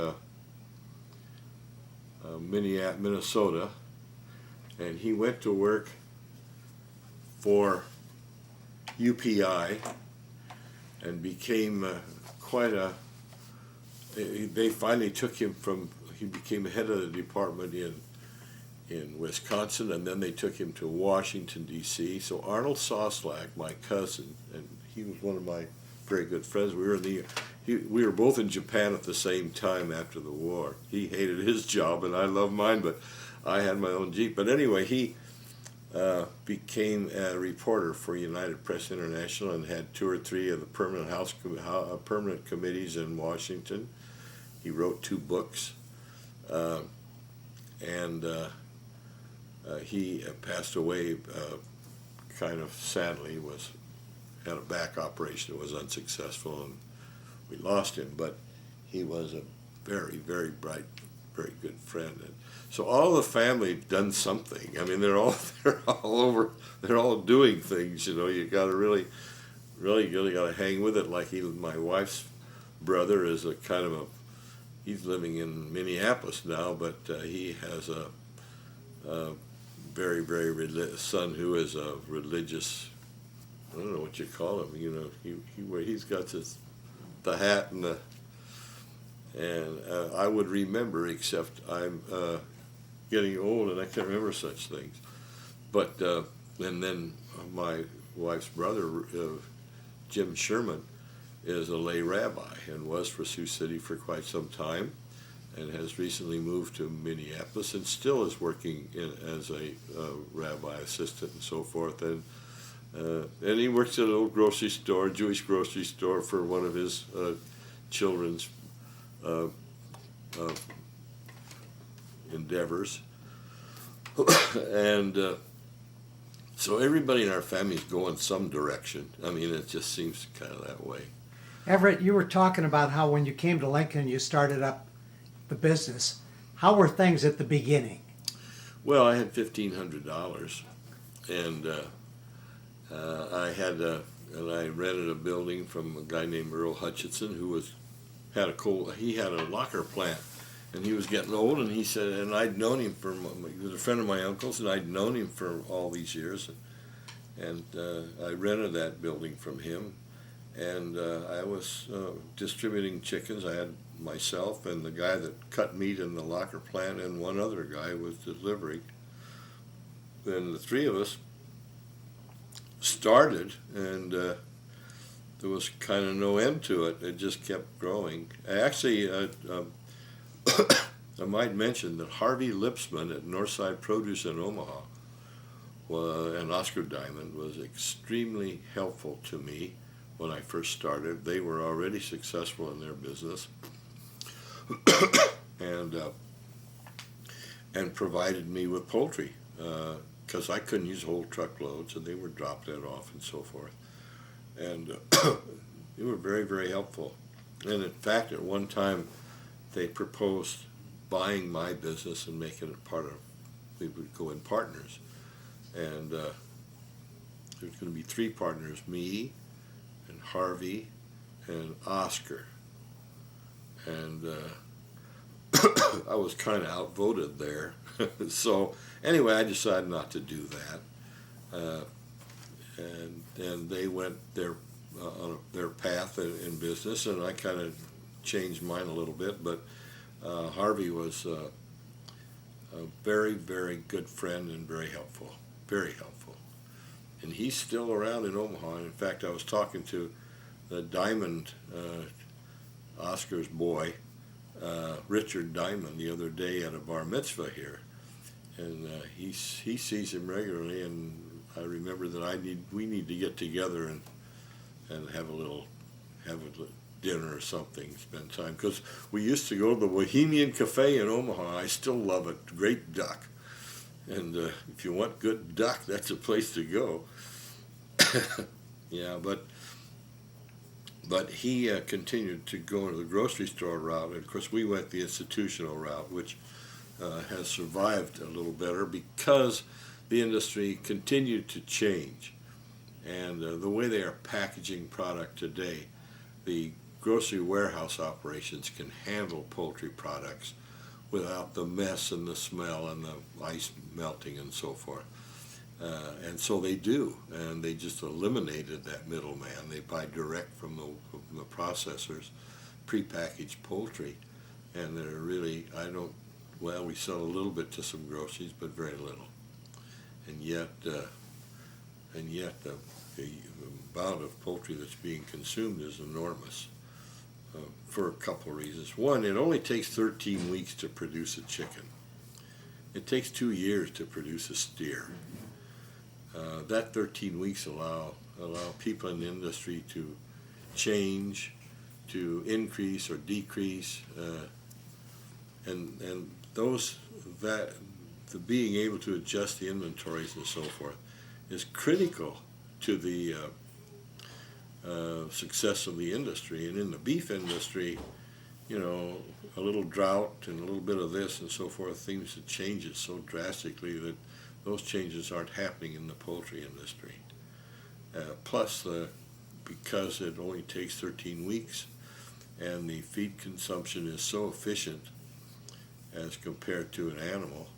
Minnesota, and he went to work for UPI and became quite a. They finally took him from. he became head of the department in Wisconsin, and then they took him to Washington, D.C. So Arnold Soslak, my cousin, and he was one of my very good friends. We were both in Japan at the same time after the war. He hated his job, and I loved mine, but I had my own Jeep. But anyway, he became a reporter for United Press International and had 2 or 3 of the permanent committees in Washington. He wrote 2 books, and he passed away kind of sadly. Had a back operation that was unsuccessful, and we lost him. But he was a very, very bright, very good friend. And so all the family done something. I mean, they're all over. They're all doing things. You know, you got to really got to hang with it. Like my wife's brother is a kind of he's living in Minneapolis now, but he has a very, very religious son who is a religious. I don't know what you call him. You know, he's got the hat and I would remember, except I'm getting old and I can't remember such things. But and then my wife's brother, Jim Sherman, is a lay rabbi and was for Sioux City for quite some time, and has recently moved to Minneapolis and still is working as a rabbi assistant and so forth. And he works at a little grocery store, Jewish grocery store, for one of his children's endeavors. And so everybody in our family is going some direction. I mean, it just seems kind of that way. Everett, you were talking about how when you came to Lincoln, you started up the business. How were things at the beginning? Well, I had $1,500, and I rented a building from a guy named Earl Hutchinson, who he had a locker plant, and he was getting old, and he said, and I'd known him he was a friend of my uncle's, and I'd known him for all these years, and I rented that building from him, and I was distributing chickens. I had myself and the guy that cut meat in the locker plant, and one other guy was delivering. Then the 3 of us started, and there was kind of no end to it. It just kept growing. Actually, I might mention that Harvey Lipsman at Northside Produce in Omaha and Oscar Diamond was extremely helpful to me when I first started. They were already successful in their business, and provided me with poultry, because I couldn't use whole truckloads, and they were drop dead off and so forth. And they were very, very helpful. And in fact, at one time, they proposed buying my business and making it we would go in partners. And there's going to be 3 partners, me and Harvey and Oscar. And I was kind of outvoted there. So anyway, I decided not to do that. And they went on their path in business, and I kind of changed mine a little bit. But Harvey was a very, very good friend and very helpful, and he's still around in Omaha. And in fact, I was talking to the Diamond, Oscar's boy, Richard Diamond, the other day at a bar mitzvah here, and he sees him regularly, and I remember that we need to get together and have a dinner or something, spend time, because we used to go to the Bohemian Cafe in Omaha. I still love it. Great duck, and if you want good duck, that's a place to go. Yeah, but he continued to go into the grocery store route, and of course we went the institutional route, which has survived a little better because the industry continued to change, and the way they are packaging product today, the grocery warehouse operations can handle poultry products without the mess and the smell and the ice melting and so forth. And so they do, and they just eliminated that middleman. They buy direct from the processors, prepackaged poultry, and they're really, well, we sell a little bit to some groceries, but very little. And yet the amount of poultry that's being consumed is enormous, for a couple of reasons. One, it only takes 13 weeks to produce a chicken. It takes 2 years to produce a steer. That 13 weeks allow people in the industry to change, to increase or decrease, and the being able to adjust the inventories and so forth is critical to the success of the industry. And in the beef industry, a little drought and a little bit of this and so forth seems to change it so drastically that those changes aren't happening in the poultry industry. Plus, because it only takes 13 weeks and the feed consumption is so efficient as compared to an animal,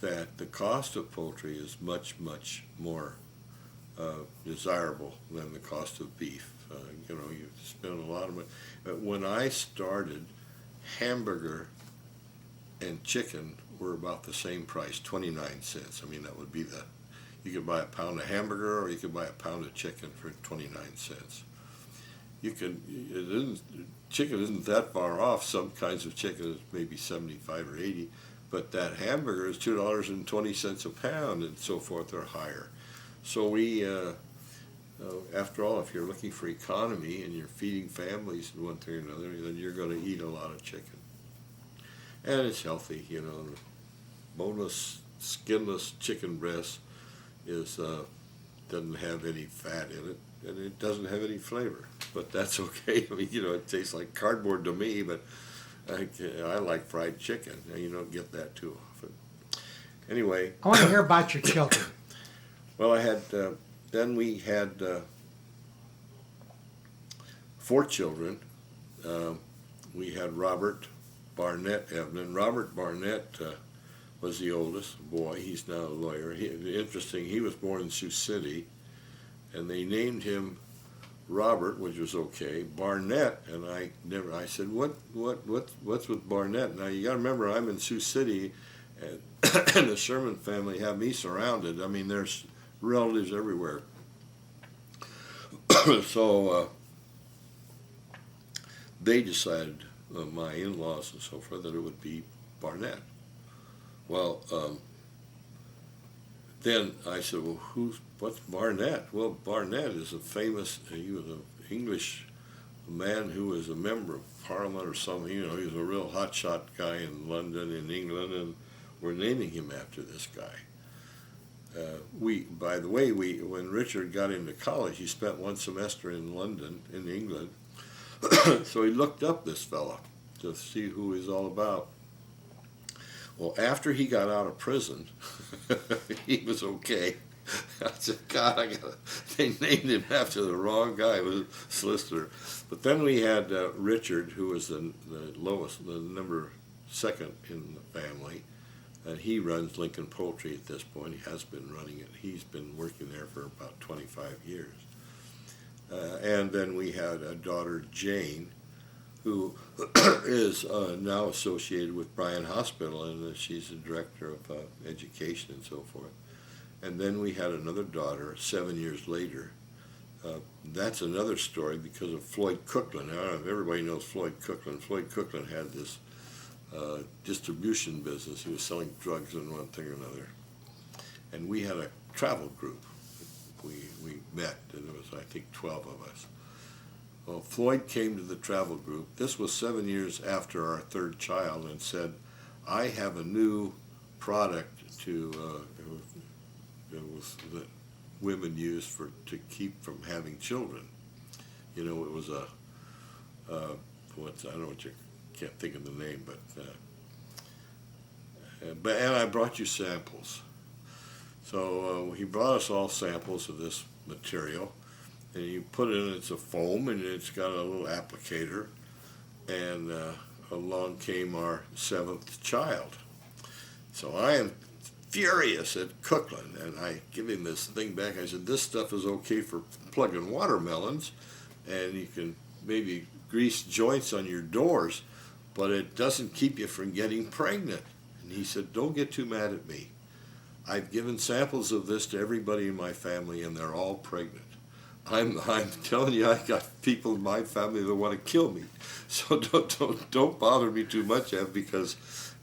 that the cost of poultry is much, much more desirable than the cost of beef. You spend a lot of money. But when I started, hamburger and chicken were about the same price, 29 cents. I mean, that would be you could buy a pound of hamburger or you could buy a pound of chicken for 29 cents. Chicken isn't that far off. Some kinds of chicken is maybe 75 or 80, but that hamburger is $2.20 a pound and so forth, or higher. So we, after all, if you're looking for economy and you're feeding families in one thing or another, then you're going to eat a lot of chicken. And it's healthy, boneless, skinless chicken breast doesn't have any fat in it, and it doesn't have any flavor. But that's okay. I mean, it tastes like cardboard to me, but I like fried chicken. You don't get that too often. Anyway. I want to hear about your children. Well, then we had 4 children. We had Robert Barnett Evnen. Robert Barnett was the oldest boy. He's now a lawyer. Interesting, he was born in Sioux City, and they named him Robert, which was okay. Barnett, and I said, what's with Barnett? Now you got to remember, I'm in Sioux City, and the Sherman family have me surrounded. I mean, there's relatives everywhere. So they decided, my in-laws and so forth, that it would be Barnett. Well, then I said, well, what's Barnett? Well, Barnett is he was an English man who was a member of Parliament or something. He was a real hotshot guy in London, in England, and we're naming him after this guy. By the way, when Richard got into college, he spent 1 semester in London, in England, so he looked up this fella to see who he's all about. Well, after he got out of prison, he was okay. I said, God, they named him after the wrong guy. It was a solicitor. But then we had Richard, who was the lowest, the number 2nd in the family, and he runs Lincoln Poultry at this point. He has been running it. He's been working there for about 25 years. And then we had a daughter, Jane, who is now associated with Bryan Hospital, and she's the director of education and so forth. And then we had another daughter 7 years later. That's another story because of Floyd Cookland. I don't know if everybody knows Floyd Cookland. Floyd Cookland had this distribution business. He was selling drugs and one thing or another. And we had a travel group. We met, and there was, I think, 12 of us. Well, Floyd came to the travel group. This was 7 years after our 3rd child, and said, I have a new product that women use to keep from having children. It was I don't know what you can't think of the name, but and I brought you samples. So he brought us all samples of this material, and you put it in, it's a foam, and it's got a little applicator, and along came our 7th child. So I am furious at Cookland, and I give him this thing back. I said, this stuff is okay for plugging watermelons, and you can maybe grease joints on your doors, but it doesn't keep you from getting pregnant. And he said, don't get too mad at me. I've given samples of this to everybody in my family, and they're all pregnant. I'm telling you, I got people in my family that want to kill me. So don't bother me too much, Ev, because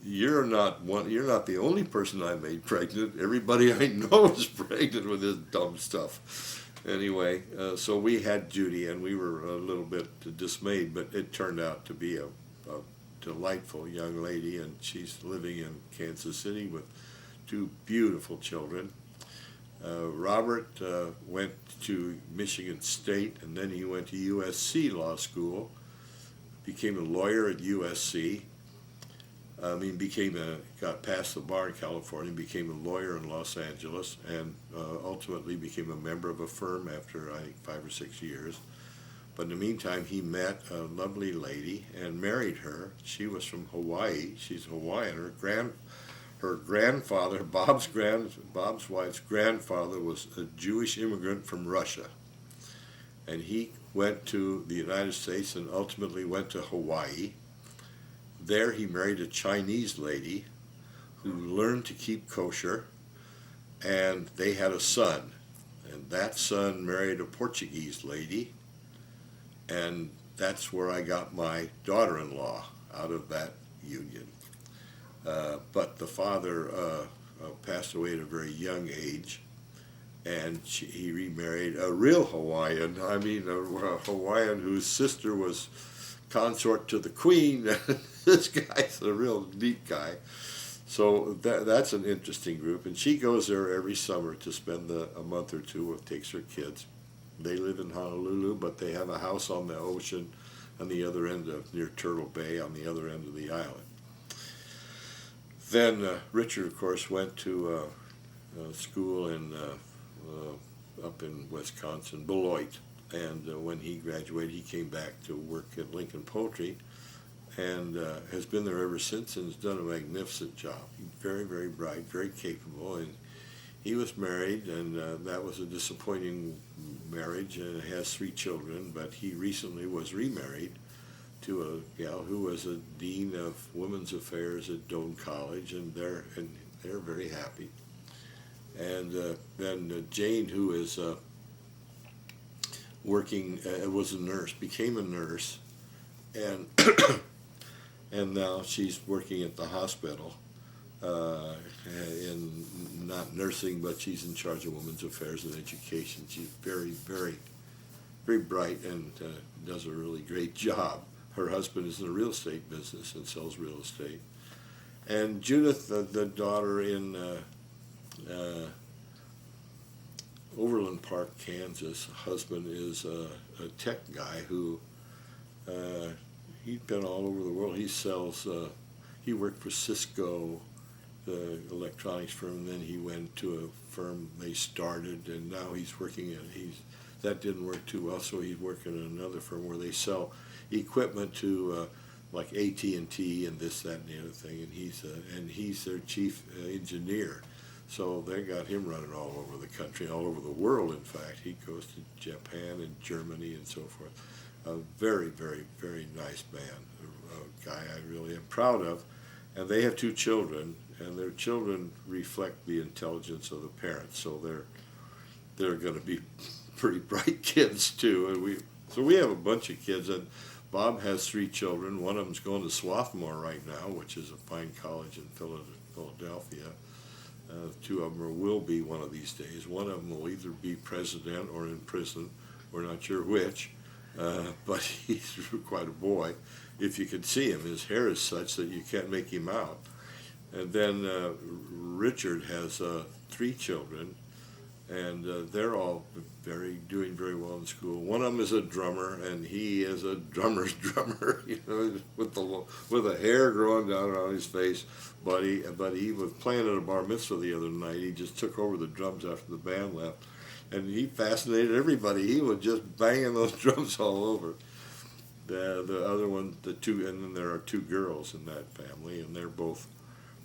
you're not the only person I made pregnant. Everybody I know is pregnant with this dumb stuff. Anyway, so we had Judy, and we were a little bit dismayed, but it turned out to be a delightful young lady, and she's living in Kansas City with two beautiful children. Robert went to Michigan State, and then he went to USC Law School, became a lawyer at USC. Got past the bar in California, became a lawyer in Los Angeles, and ultimately became a member of a firm after, I think, 5 or 6 years. But in the meantime, he met a lovely lady and married her. She was from Hawaii. She's Hawaiian. Her grandfather, Bob's wife's grandfather, was a Jewish immigrant from Russia. And he went to the United States and ultimately went to Hawaii. There he married a Chinese lady who learned to keep kosher, and they had a son. And that son married a Portuguese lady, and that's where I got my daughter-in-law out of that union. But the father passed away at a very young age, and he remarried a real Hawaiian. I mean, a Hawaiian whose sister was consort to the queen. This guy's a real neat guy. So that's an interesting group, and she goes there every summer to spend a month or two. Takes her kids. They live in Honolulu, but they have a house on the ocean on the other end near Turtle Bay, on the other end of the island. Then Richard, of course, went to school up in Wisconsin, Beloit, and when he graduated, he came back to work at Lincoln Poultry, and has been there ever since, and has done a magnificent job. He's very, very bright, very capable, and he was married, and that was a disappointing marriage, and has 3 children, but he recently was remarried to a gal who was a dean of women's affairs at Doane College, and they're very happy. And then Jane, who is working, was a nurse, became a nurse, and and now she's working at the hospital. In not nursing, but she's in charge of women's affairs and education. She's very, very, very bright and does a really great job. Her husband is in the real estate business and sells real estate. And Judith, the daughter in Overland Park, Kansas, husband is a tech guy who he's been all over the world. He sells. He worked for Cisco, the electronics firm. Then he went to a firm they started, and now he's working at. That didn't work too well, so he's working at another firm where they sell equipment to like AT&T and this, that, and the other thing. And he's their chief engineer. So they got him running all over the country, all over the world. In fact, he goes to Japan and Germany and so forth. A very, very, very nice man, a guy I really am proud of. And they have 2 children, and their children reflect the intelligence of the parents. So they're going to be pretty bright kids too. And we have a bunch of kids, and Bob has 3 children. One of them's going to Swarthmore right now, which is a fine college in Philadelphia. 2 of them will be one of these days. One of them will either be president or in prison. We're not sure which, but he's quite a boy. If you can see him, his hair is such that you can't make him out. And then Richard has 3 children, and they're all doing very well in school. One of them is a drummer, and he is a drummer's drummer, with the hair growing down around his face. But he was playing at a bar mitzvah the other night. He just took over the drums after the band left, and he fascinated everybody. He was just banging those drums all over. The other one, the 2, and then there are 2 girls in that family, and they're both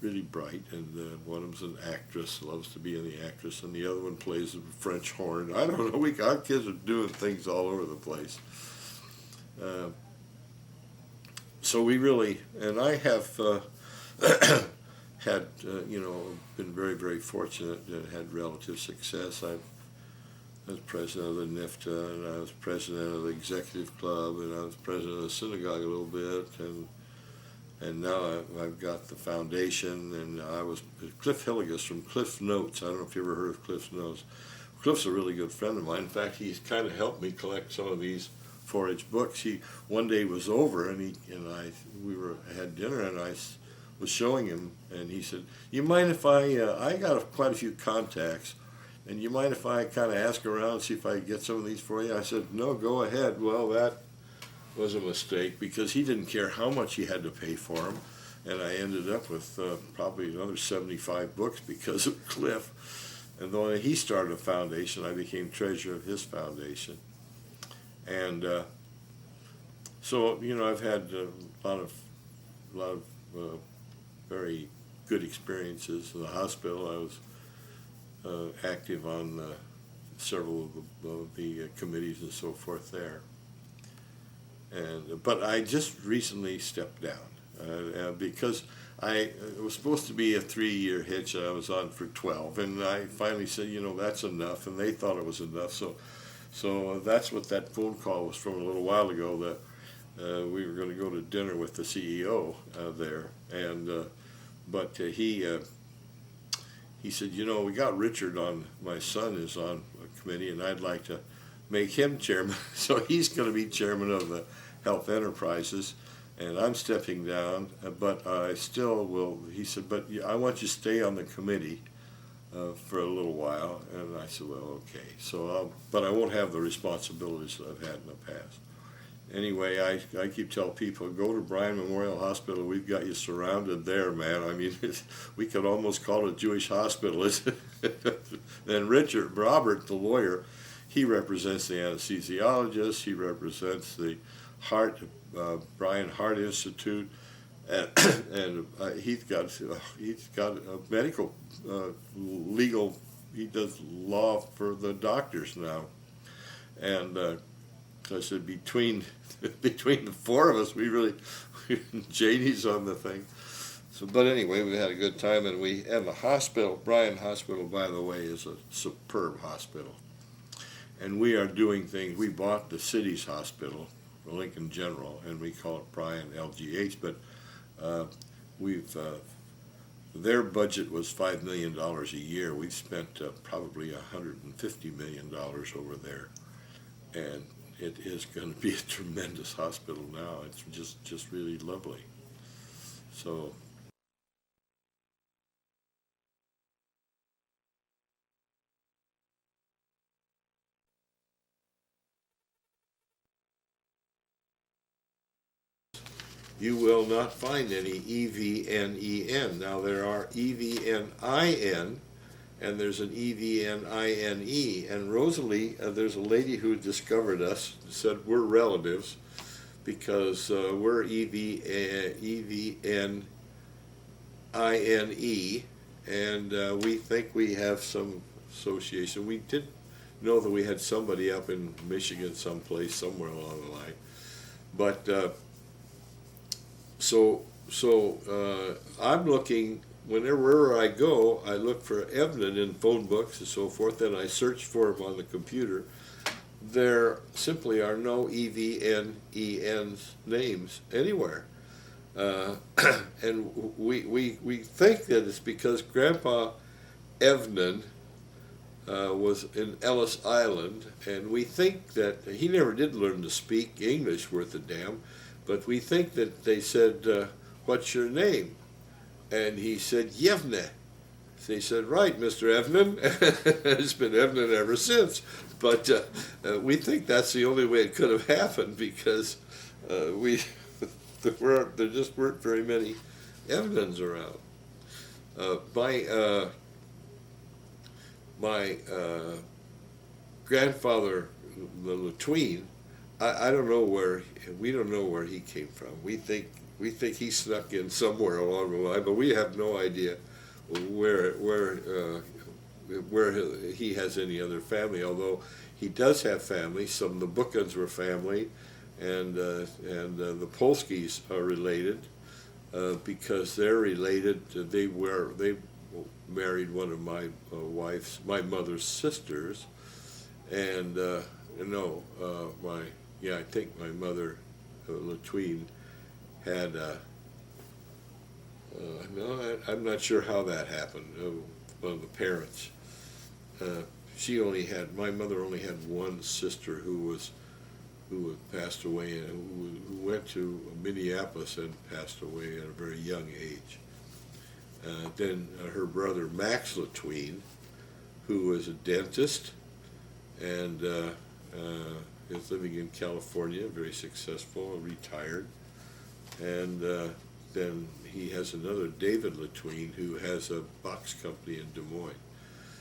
really bright, and one of them's an actress, loves to be in the actress, and the other one plays the French horn. I don't know, our kids are doing things all over the place. so we really, and I have had, been very, very fortunate and had relative success. I was president of the NIFTA, and I was president of the executive club, and I was president of the synagogue a little bit, and now I've got the foundation, and I was Cliff Hilligus from Cliff Notes. I don't know if you ever heard of Cliff Notes. Cliff's a really good friend of mine. In fact, he's kind of helped me collect some of these 4-H books. He one day was over, and we had dinner, and I was showing him, and he said, "You mind if I got quite a few contacts, and you mind if I kind of ask around and see if I can get some of these for you?" I said, "No, go ahead." Well, that was a mistake because he didn't care how much he had to pay for them, and I ended up with probably another 75 books because of Cliff. And when he started a foundation, I became treasurer of his foundation. And so, I've had a lot of very good experiences in the hospital. I was active on several of the committees and so forth there. But I just recently stepped down because it was supposed to be a 3-year hitch, and I was on for 12, and I finally said, that's enough, and they thought it was enough. So that's what that phone call was from a little while ago, that we were going to go to dinner with the CEO there, and but he said, we got Richard on, my son is on a committee, and I'd like to make him chairman. So he's going to be chairman of the Health Enterprises, and I'm stepping down, but I still will, he said, but I want you to stay on the committee for a little while. And I said, well, okay. So, but I won't have the responsibilities that I've had in the past. Anyway, I keep telling people, go to Bryan Memorial Hospital. We've got you surrounded there, man. I mean, we could almost call it a Jewish hospital. Then Robert, the lawyer, he represents the anesthesiologist. He represents the Bryan Heart Institute, and he's got a medical, legal. He does law for the doctors now, and I said between the four of us, we really Janie's on the thing. So, but anyway, we had a good time, and we have a hospital. Bryan Hospital, by the way, is a superb hospital, and we are doing things. We bought the city's hospital, Lincoln General, and we call it Bryan LGH, but their budget was $5 million a year. We've spent probably $150 million over there, and it is going to be a tremendous hospital now. It's just really lovely. So you will not find any EVNEN. Now there are EVNIN, and there's an EVNINE. And Rosalie, there's a lady who discovered us, said we're relatives because we're EVNINE, and we think we have some association. We did know that we had somebody up in Michigan someplace, somewhere along the line. But So I'm looking, whenever I go, I look for Evnen in phone books and so forth, and I search for him on the computer. There simply are no EVNEN's names anywhere. And we think that it's because Grandpa Evnen was in Ellis Island, and we think that he never did learn to speak English worth a damn. But we think that they said, what's your name? And he said, Yevne. So he said, right, Mr. Evnen. It's been Evnen ever since. But we think that's the only way it could have happened because there just weren't very many Evnens around. My grandfather, the Latween, I don't know we don't know where he came from. We think he snuck in somewhere along the line, but we have no idea where he has any other family. Although he does have family. Some of the Bookins were family, and the Polskis are related because they're related. They married one of my my mother's sisters, and I think my mother, Latween, had. No, I'm not sure how that happened. One of the parents. My mother only had one sister who had passed away, and who went to Minneapolis and passed away at a very young age. Then her brother Max Latween, who was a dentist, and is living in California, very successful, retired. And then he has another, David Latween, who has a box company in Des Moines.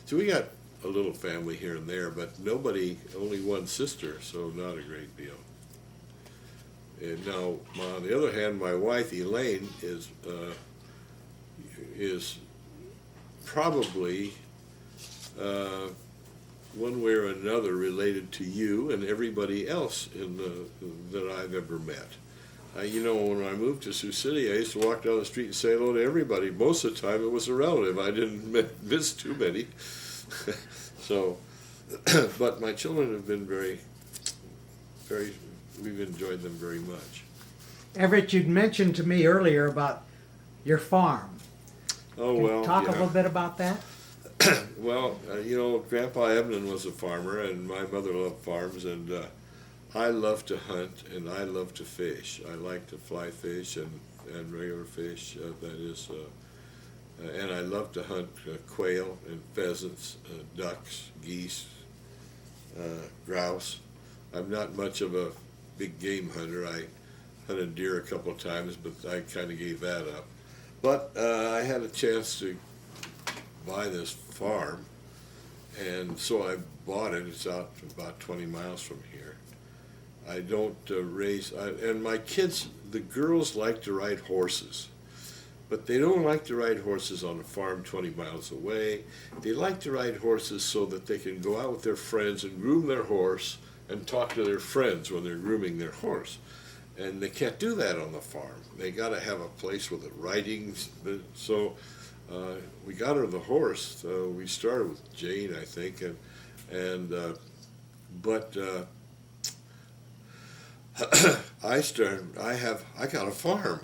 So we got a little family here and there, but only one sister, so not a great deal. And now, on the other hand, my wife Elaine is probably one way or another related to you and everybody else that I've ever met. When I moved to Sioux City, I used to walk down the street and say hello to everybody. Most of the time it was a relative. I didn't miss too many. So, but my children have been we've enjoyed them very much. Everett, you'd mentioned to me earlier about your farm. Oh, Can well, you talk yeah. a little bit about that? Well, Grandpa Evnen was a farmer, and my mother loved farms, and I love to hunt, and I love to fish. I like to fly fish and regular fish, and I love to hunt quail and pheasants, ducks, geese, grouse. I'm not much of a big game hunter. I hunted deer a couple of times, but I kind of gave that up. But I had a chance to buy this farm, and so I bought it. It's out about 20 miles from here. I don't and my kids, the girls like to ride horses, but they don't like to ride horses on a farm 20 miles away. They like to ride horses so that they can go out with their friends and groom their horse and talk to their friends when they're grooming their horse. And they can't do that on the farm. They got to have a place with the riding. So we got her the horse. We started with Jane, I think, but I got a farm,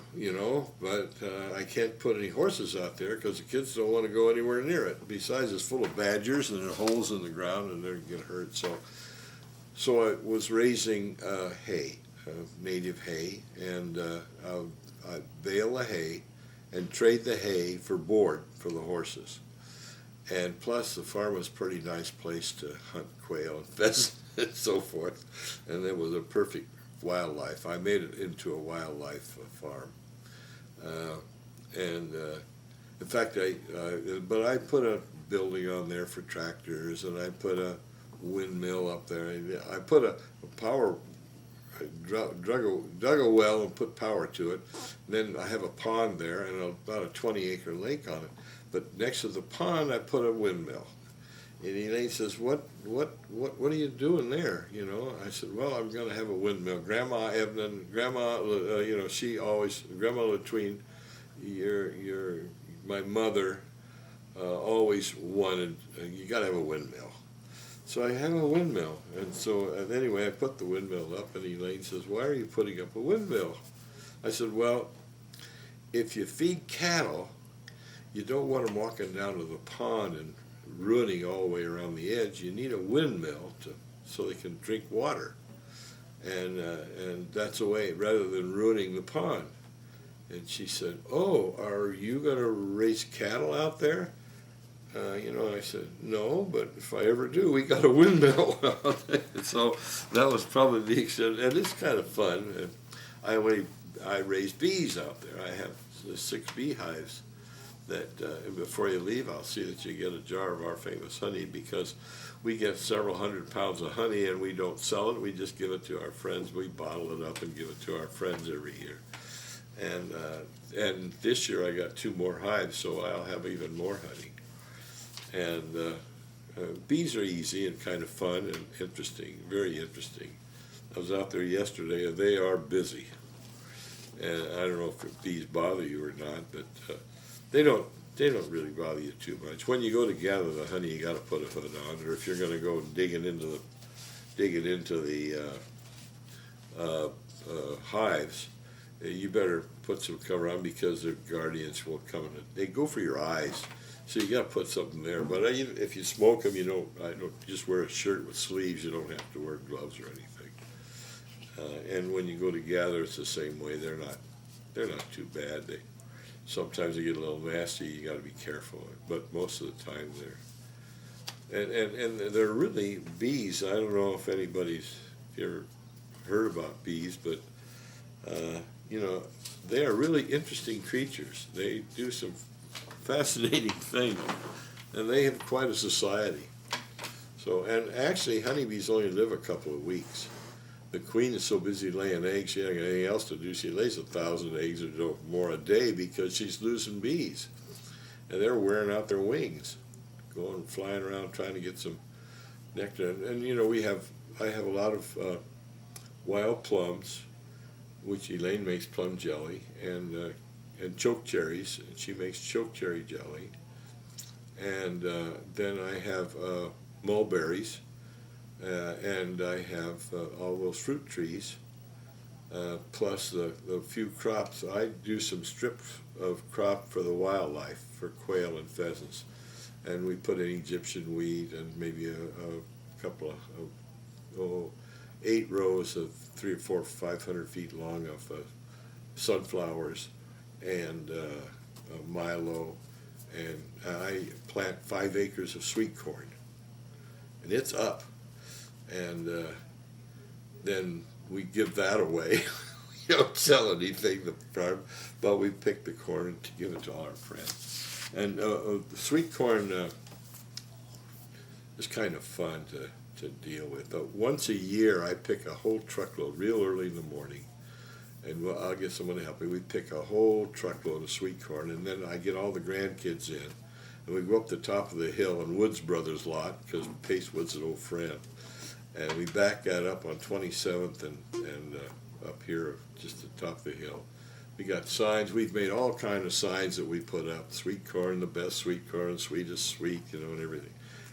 but I can't put any horses out there because the kids don't want to go anywhere near it. Besides, it's full of badgers and there are holes in the ground and they're going to get hurt. So I was raising hay, native hay, and I bale the hay and trade the hay for board for the horses. And plus, the farm was a pretty nice place to hunt quail and pheasant and so forth. And it was a perfect wildlife. I made it into a wildlife farm. In fact, I put a building on there for tractors, and I put a windmill up there. I put a power, dug a well and put power to it. And then I have a pond there and about a 20-acre lake on it. But next to the pond, I put a windmill. And Elaine says, what are you doing there? I said, well, I'm going to have a windmill. Grandma Evnen, Grandma Latween, my mother always wanted, you got to have a windmill. So I have a windmill. And anyway, I put the windmill up, and Elaine says, why are you putting up a windmill? I said, well, if you feed cattle, you don't want them walking down to the pond and ruining all the way around the edge. You need a windmill so they can drink water, and that's a way rather than ruining the pond. And she said, "Oh, are you going to raise cattle out there?" I said, "No, but if I ever do, we got a windmill." So that was probably the extent, and it's kind of fun. I raise bees out there. I have 6 beehives. That before you leave, I'll see that you get a jar of our famous honey, because we get several hundred pounds of honey and we don't sell it. We just give it to our friends. We bottle it up and give it to our friends every year. And this year I got 2 more hives, so I'll have even more honey. And bees are easy and kind of fun and interesting, very interesting. I was out there yesterday, and they are busy. And I don't know if bees bother you or not, but they don't. They don't really bother you too much. When you go to gather the honey, you got to put a hood on, or if you're going to go digging into the hives, you better put some cover on because their guardians will come and they go for your eyes. So you got to put something there. But if you smoke them, I don't just wear a shirt with sleeves. You don't have to wear gloves or anything. And when you go to gather, it's the same way. They're not too bad. Sometimes they get a little nasty. You got to be careful. But most of the time and they're really bees. I don't know if anybody's ever heard about bees, but they are really interesting creatures. They do some fascinating things, and they have quite a society. So, and actually, honeybees only live a couple of weeks. The queen is so busy laying eggs, she hasn't got anything else to do. She lays 1,000 eggs or more a day because she's losing bees, and they're wearing out their wings, going flying around trying to get some nectar. And I have a lot of wild plums, which Elaine makes plum jelly, and choke cherries, and she makes choke cherry jelly. And then I have mulberries, and I have all those fruit trees, plus the few crops. I do some strips of crop for the wildlife, for quail and pheasants. And we put in Egyptian wheat and maybe a couple of 8 rows of 300 or 400 or 500 feet long of sunflowers and milo, and I plant 5 acres of sweet corn, and it's up, and then we give that away. We don't sell anything the farm, but we pick the corn to give it to all our friends. And the sweet corn is kind of fun to deal with. But once a year, I pick a whole truckload real early in the morning, and I'll get someone to help me. We pick a whole truckload of sweet corn, and then I get all the grandkids in, and we go up the top of the hill in Woods Brothers' lot, because Pace Wood's an old friend, and we back that up on 27th and up here just at the top of the hill. We got signs. We've made all kinds of signs that we put up. Sweet corn, the best sweet corn, sweetest sweet, and everything.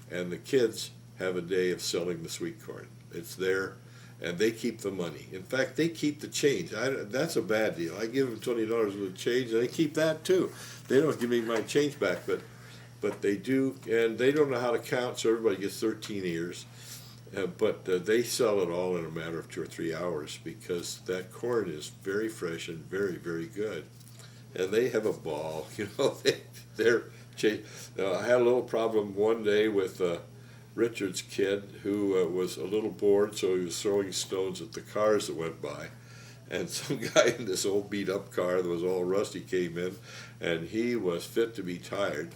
And the kids have a day of selling the sweet corn. It's there, and they keep the money. In fact, they keep the change. That's a bad deal. I give them $20 worth of change, and they keep that too. They don't give me my change back, but they do, and they don't know how to count, so everybody gets 13 ears. But they sell it all in a matter of 2 or 3 hours because that corn is very fresh and very, very good. And they have a ball, they're I had a little problem one day with Richard's kid who was a little bored, so he was throwing stones at the cars that went by. And some guy in this old beat-up car that was all rusty came in, and he was fit to be tired.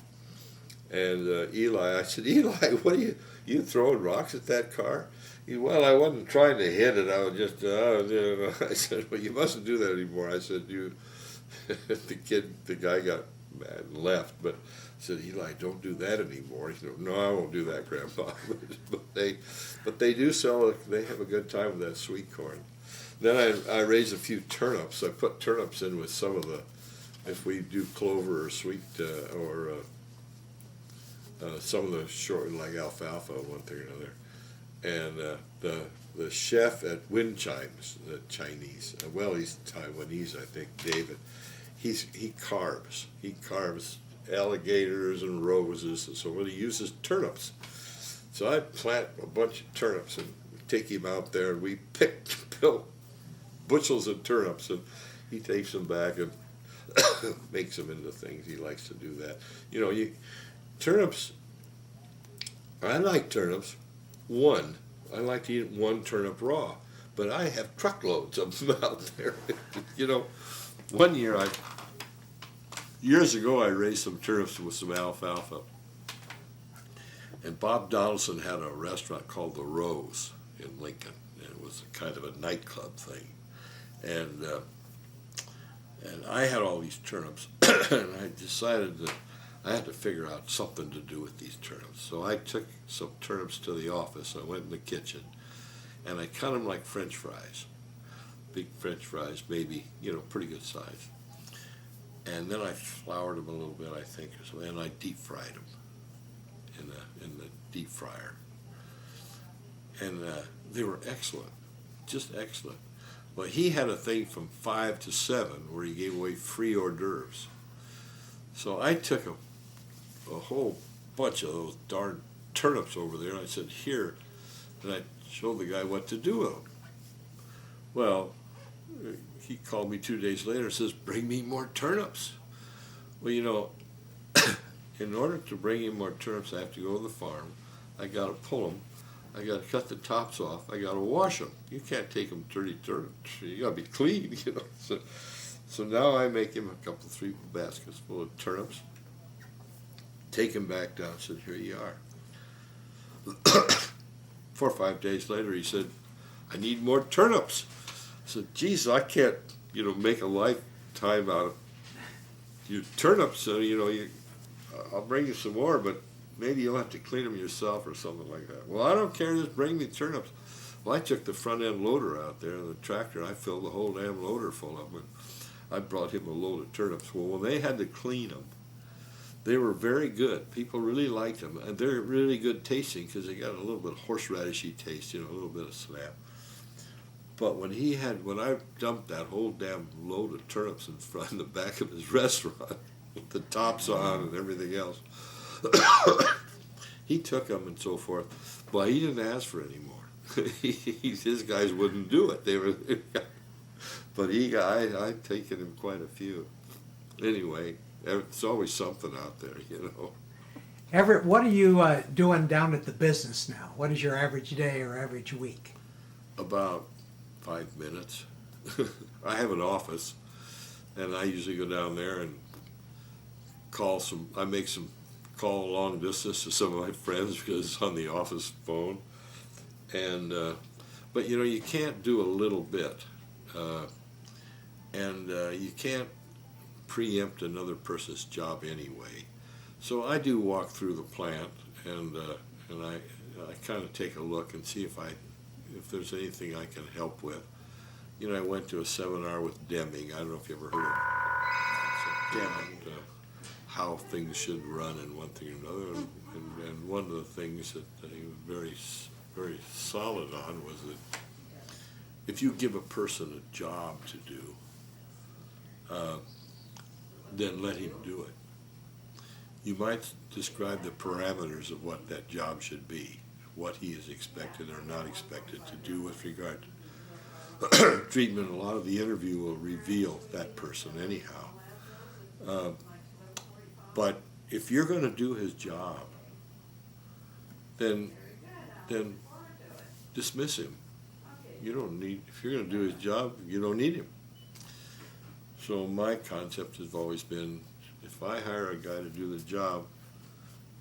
And I said, Eli, what are you throwing rocks at that car? Well, I wasn't trying to hit it. I was just, I said, well, you mustn't do that anymore. I said, the guy got mad and left. But I said, Eli, don't do that anymore. He said, no, I won't do that, Grandpa. but they do sell it. They have a good time with that sweet corn. Then I raise a few turnips. I put turnips in with some of if we do clover or sweet or some of the short, like alfalfa, one thing or another. And the chef at Wind Chimes, the Chinese, he's Taiwanese, I think, David, he carves alligators and roses, and so he uses turnips. So I plant a bunch of turnips and take him out there, and we pick bushels of turnips, and he takes them back and makes them into things. He likes to do that. Turnips, I like turnips. I like to eat one turnip raw, but I have truckloads of them out there. One year, years ago, I raised some turnips with some alfalfa. And Bob Donaldson had a restaurant called The Rose in Lincoln, and it was kind of a nightclub thing. And I had all these turnips, and I decided that I had to figure out something to do with these turnips. So I took some turnips to the office. I went in the kitchen, and I cut them like French fries, big French fries, maybe, pretty good size. And then I floured them a little bit, I think, or so, and I deep fried them in the deep fryer. And they were excellent, just excellent. Well, he had a thing from 5 to 7 where he gave away free hors d'oeuvres. So I took a whole bunch of those darn turnips over there, and I said, here, and I showed the guy what to do with them. Well, he called me 2 days later and says, bring me more turnips. Well, in order to bring in more turnips, I have to go to the farm. I got to pull them. I got to cut the tops off. I got to wash them. You can't take them dirty turnips. You got to be clean, So now I make him a couple, 3 baskets full of turnips. Take him back down. I said, here you are. 4 or 5 days later, he said, I need more turnips. I said, geez, I can't, make a lifetime out of your turnips. So, I'll bring you some more, but maybe you'll have to clean them yourself or something like that. Well, I don't care, just bring me turnips. Well, I took the front end loader out there in the tractor. I filled the whole damn loader full of them. And I brought him a load of turnips. Well, when they had to clean them, they were very good. People really liked them. And they're really good tasting because they got a little bit of horseradishy taste, a little bit of snap. But when I dumped that whole damn load of turnips in the back of his restaurant, with the tops on and everything else, he took them and so forth. But he didn't ask for any more. His guys wouldn't do it. But I'd taken him quite a few. Anyway, it's always something out there, Everett, what are you doing down at the business now? What is your average day or average week? About 5 minutes. I have an office, and I usually go down there and I make some call long distance to some of my friends because it's on the office phone. And, but you can't do a little bit. And you can't preempt another person's job anyway. So I do walk through the plant, and I kind of take a look and see if there's anything I can help with. I went to a seminar with Deming. I don't know if you ever heard of Deming, how things should run and one thing or another. And one of the things that he was very, very solid on was that if you give a person a job to do, then let him do it. You might describe the parameters of what that job should be, what he is expected or not expected to do with regard to treatment. A lot of the interview will reveal that person anyhow. But if you're going to do his job, then dismiss him. If you're going to do his job, you don't need him. So my concept has always been, if I hire a guy to do the job,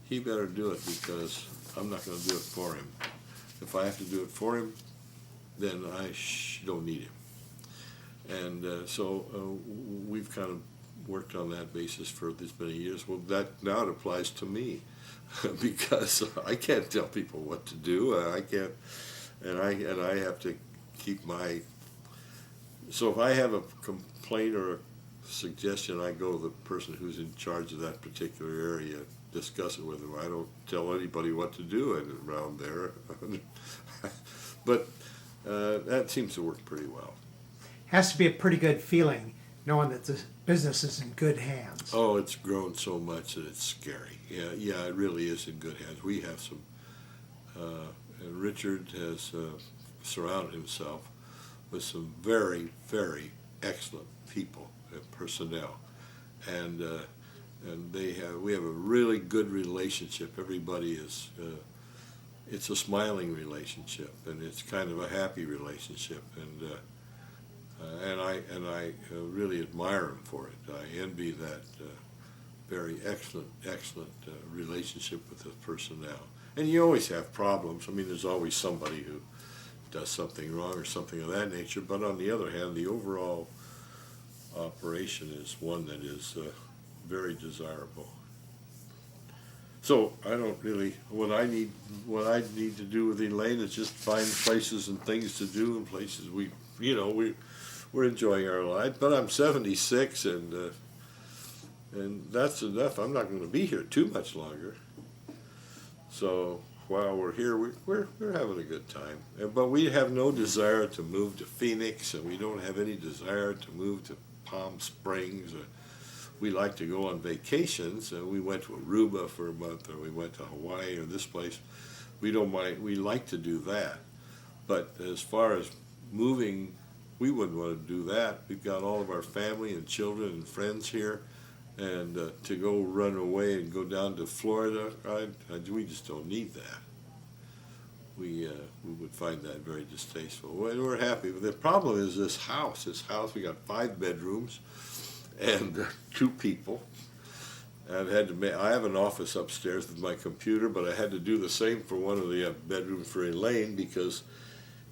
he better do it because I'm not going to do it for him. If I have to do it for him, then I don't need him. And so we've kind of worked on that basis for this many years. Well, that now it applies to me because I can't tell people what to do. I can't, and I have to keep my. So if I have a complaint or a suggestion, I go to the person who's in charge of that particular area, discuss it with them. I don't tell anybody what to do around there. But that seems to work pretty well. Has to be a pretty good feeling knowing that the business is in good hands. Oh, it's grown so much that it's scary. Yeah, it really is in good hands. We have some, and Richard has surrounded himself with some very, very excellent people and personnel, and we have a really good relationship. Everybody is. It's a smiling relationship, and it's kind of a happy relationship, and I really admire him for it. I envy that very excellent relationship with the personnel. And you always have problems. I mean, there's always somebody who does something wrong or something of that nature. But on the other hand, the overall operation is one that is very desirable. So I don't really, what I need to do with Elaine is just find places and things to do and places we're enjoying our life. But I'm 76 and that's enough. I'm not going to be here too much longer. So while we're here, we're having a good time. But we have no desire to move to Phoenix, and we don't have any desire to move to Palm Springs. We like to go on vacations. We went to Aruba for a month, or we went to Hawaii, or this place. We don't mind. We like to do that. But as far as moving, we wouldn't want to do that. We've got all of our family and children and friends here, and to go run away and go down to Florida, we just don't need that. We would find that very distasteful. We're happy. But the problem is this house. This house, we got 5 bedrooms and 2 people. I have an office upstairs with my computer, but I had to do the same for one of the bedrooms for Elaine because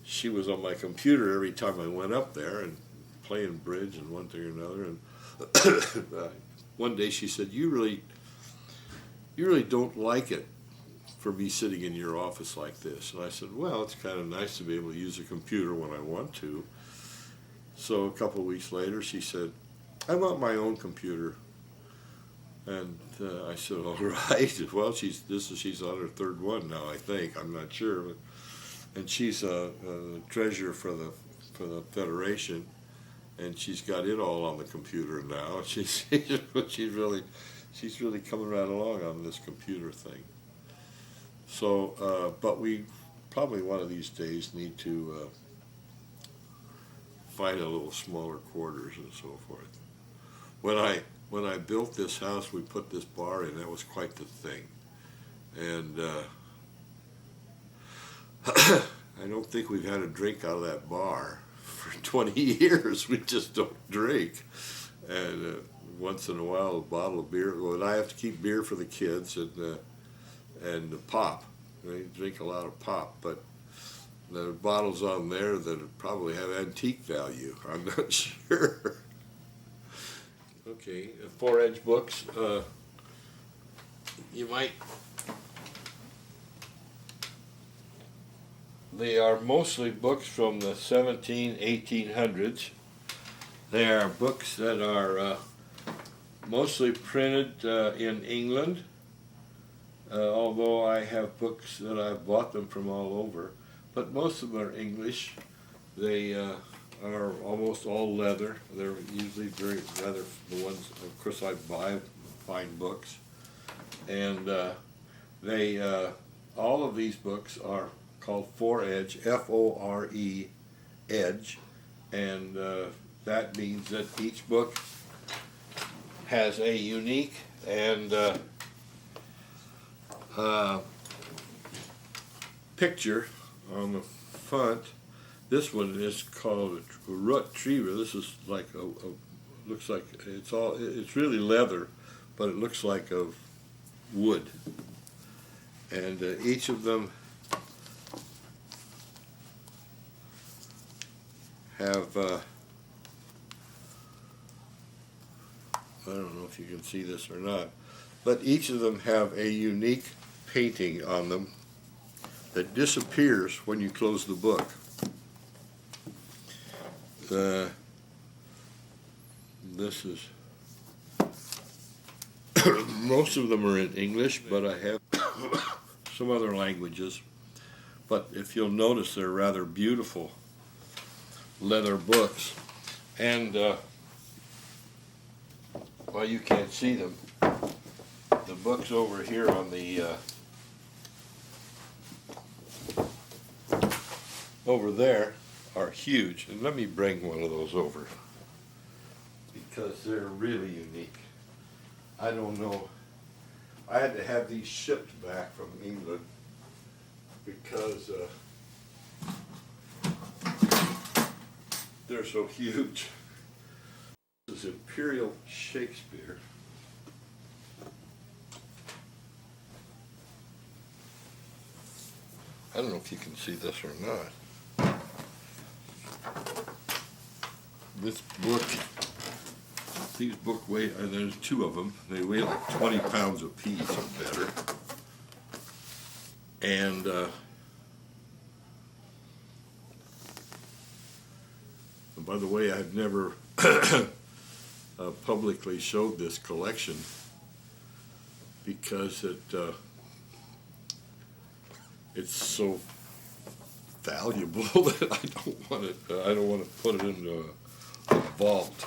she was on my computer every time I went up there and playing bridge and one thing or another. And one day she said, "You really don't like it for me sitting in your office like this." And I said, "Well, it's kind of nice to be able to use a computer when I want to." So a couple of weeks later, she said, "I want my own computer." And I said, "All right." Well, she's on her 3rd one now, I think. I'm not sure, and she's a treasurer for the Federation, and she's got it all on the computer now. She's really coming right along on this computer thing. So, but we probably one of these days need to find a little smaller quarters and so forth. When I built this house, we put this bar in. That was quite the thing, and I don't think we've had a drink out of that bar for 20 years. We just don't drink, and once in a while a bottle of beer. Well, I have to keep beer for the kids and pop. They drink a lot of pop, but there are bottles on there that probably have antique value. I'm not sure. Okay, 4-edge books. They are mostly books from the 1800s. They are books that are mostly printed in England, although I have books that I've bought them from all over. But most of them are English. They are almost all leather. They're usually very leather. The ones, of course, I buy fine books, and all of these books are called 4-edge, F-O-R-E, edge, and that means that each book has a unique and picture on the front. This one is called a retriever. This is like looks like it's really leather, but it looks like a wood. And each of them have I don't know if you can see this or not, but each of them have a unique painting on them that disappears when you close the book. This is most of them are in English, but I have some other languages. But if you'll notice, they're rather beautiful leather books, and well, you can't see them. The books over here on the over there are huge, and let me bring one of those over because they're really unique. I don't know. I had to have these shipped back from England because they're so huge. This is Imperial Shakespeare. I don't know if you can see this or not. This book, these book weigh, there's 2 of them, they weigh like 20 pounds a piece or better. And by the way, I've never publicly showed this collection because it's so valuable that I don't want it. I don't want to put it into a vault.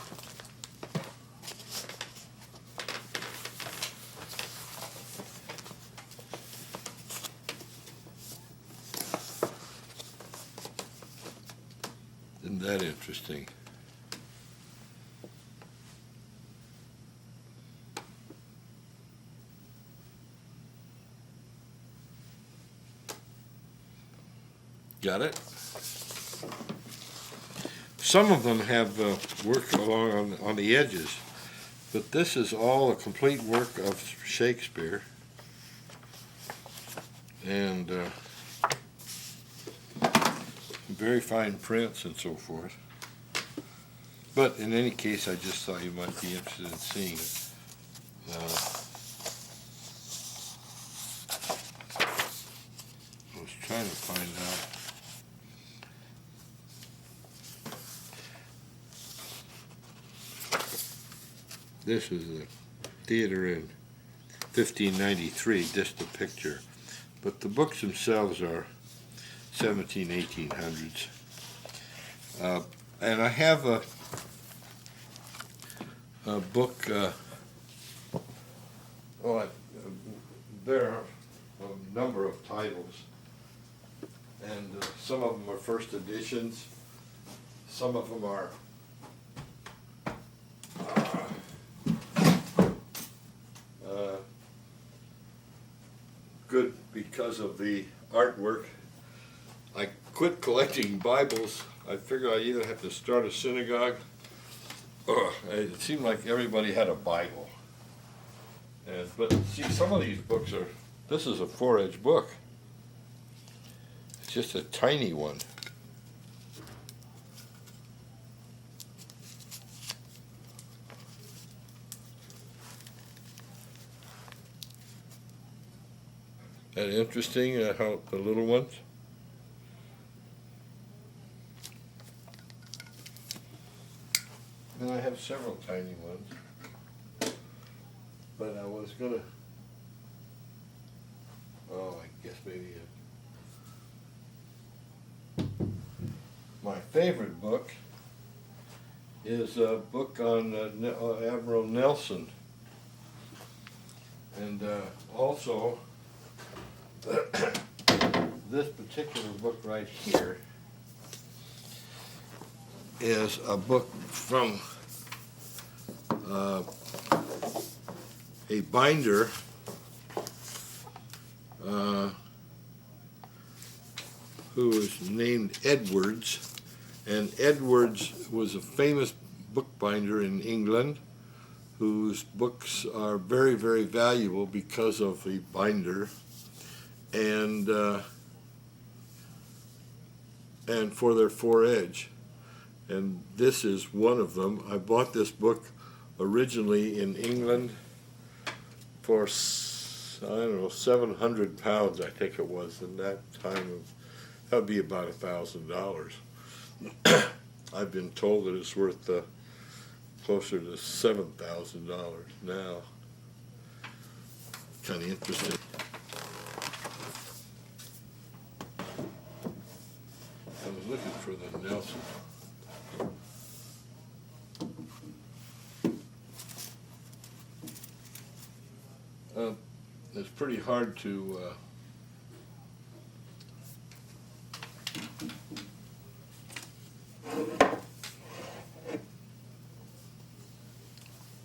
Isn't that interesting? Got it? Some of them have work along on the edges, but this is all a complete work of Shakespeare. And very fine prints and so forth. But in any case, I just thought you might be interested in seeing it. I was trying to find out. This is a theater in 1593, just a picture. But the books themselves are 1800s. And I have a book, there are a number of titles, and some of them are first editions, some of them are good because of the artwork. I quit collecting Bibles. I figured I either have to start a synagogue. It seemed like everybody had a Bible. But see, some of these books are, this is a 4-edge book. It's just a tiny one. Isn't that interesting, how the little ones? And I have several tiny ones. But I was gonna, I guess maybe my favorite book is a book on Admiral Nelson. And also, this particular book right here is a book from a binder who was named Edwards, and Edwards was a famous bookbinder in England whose books are very, very valuable because of the binder and for their 4-edge. And this is one of them. I bought this book originally in England for, I don't know, £700, I think it was, in that time. That would be about $1,000. I've been told that it's worth closer to $7,000 now. Kind of interesting. I was looking for the Nelson. It's pretty hard to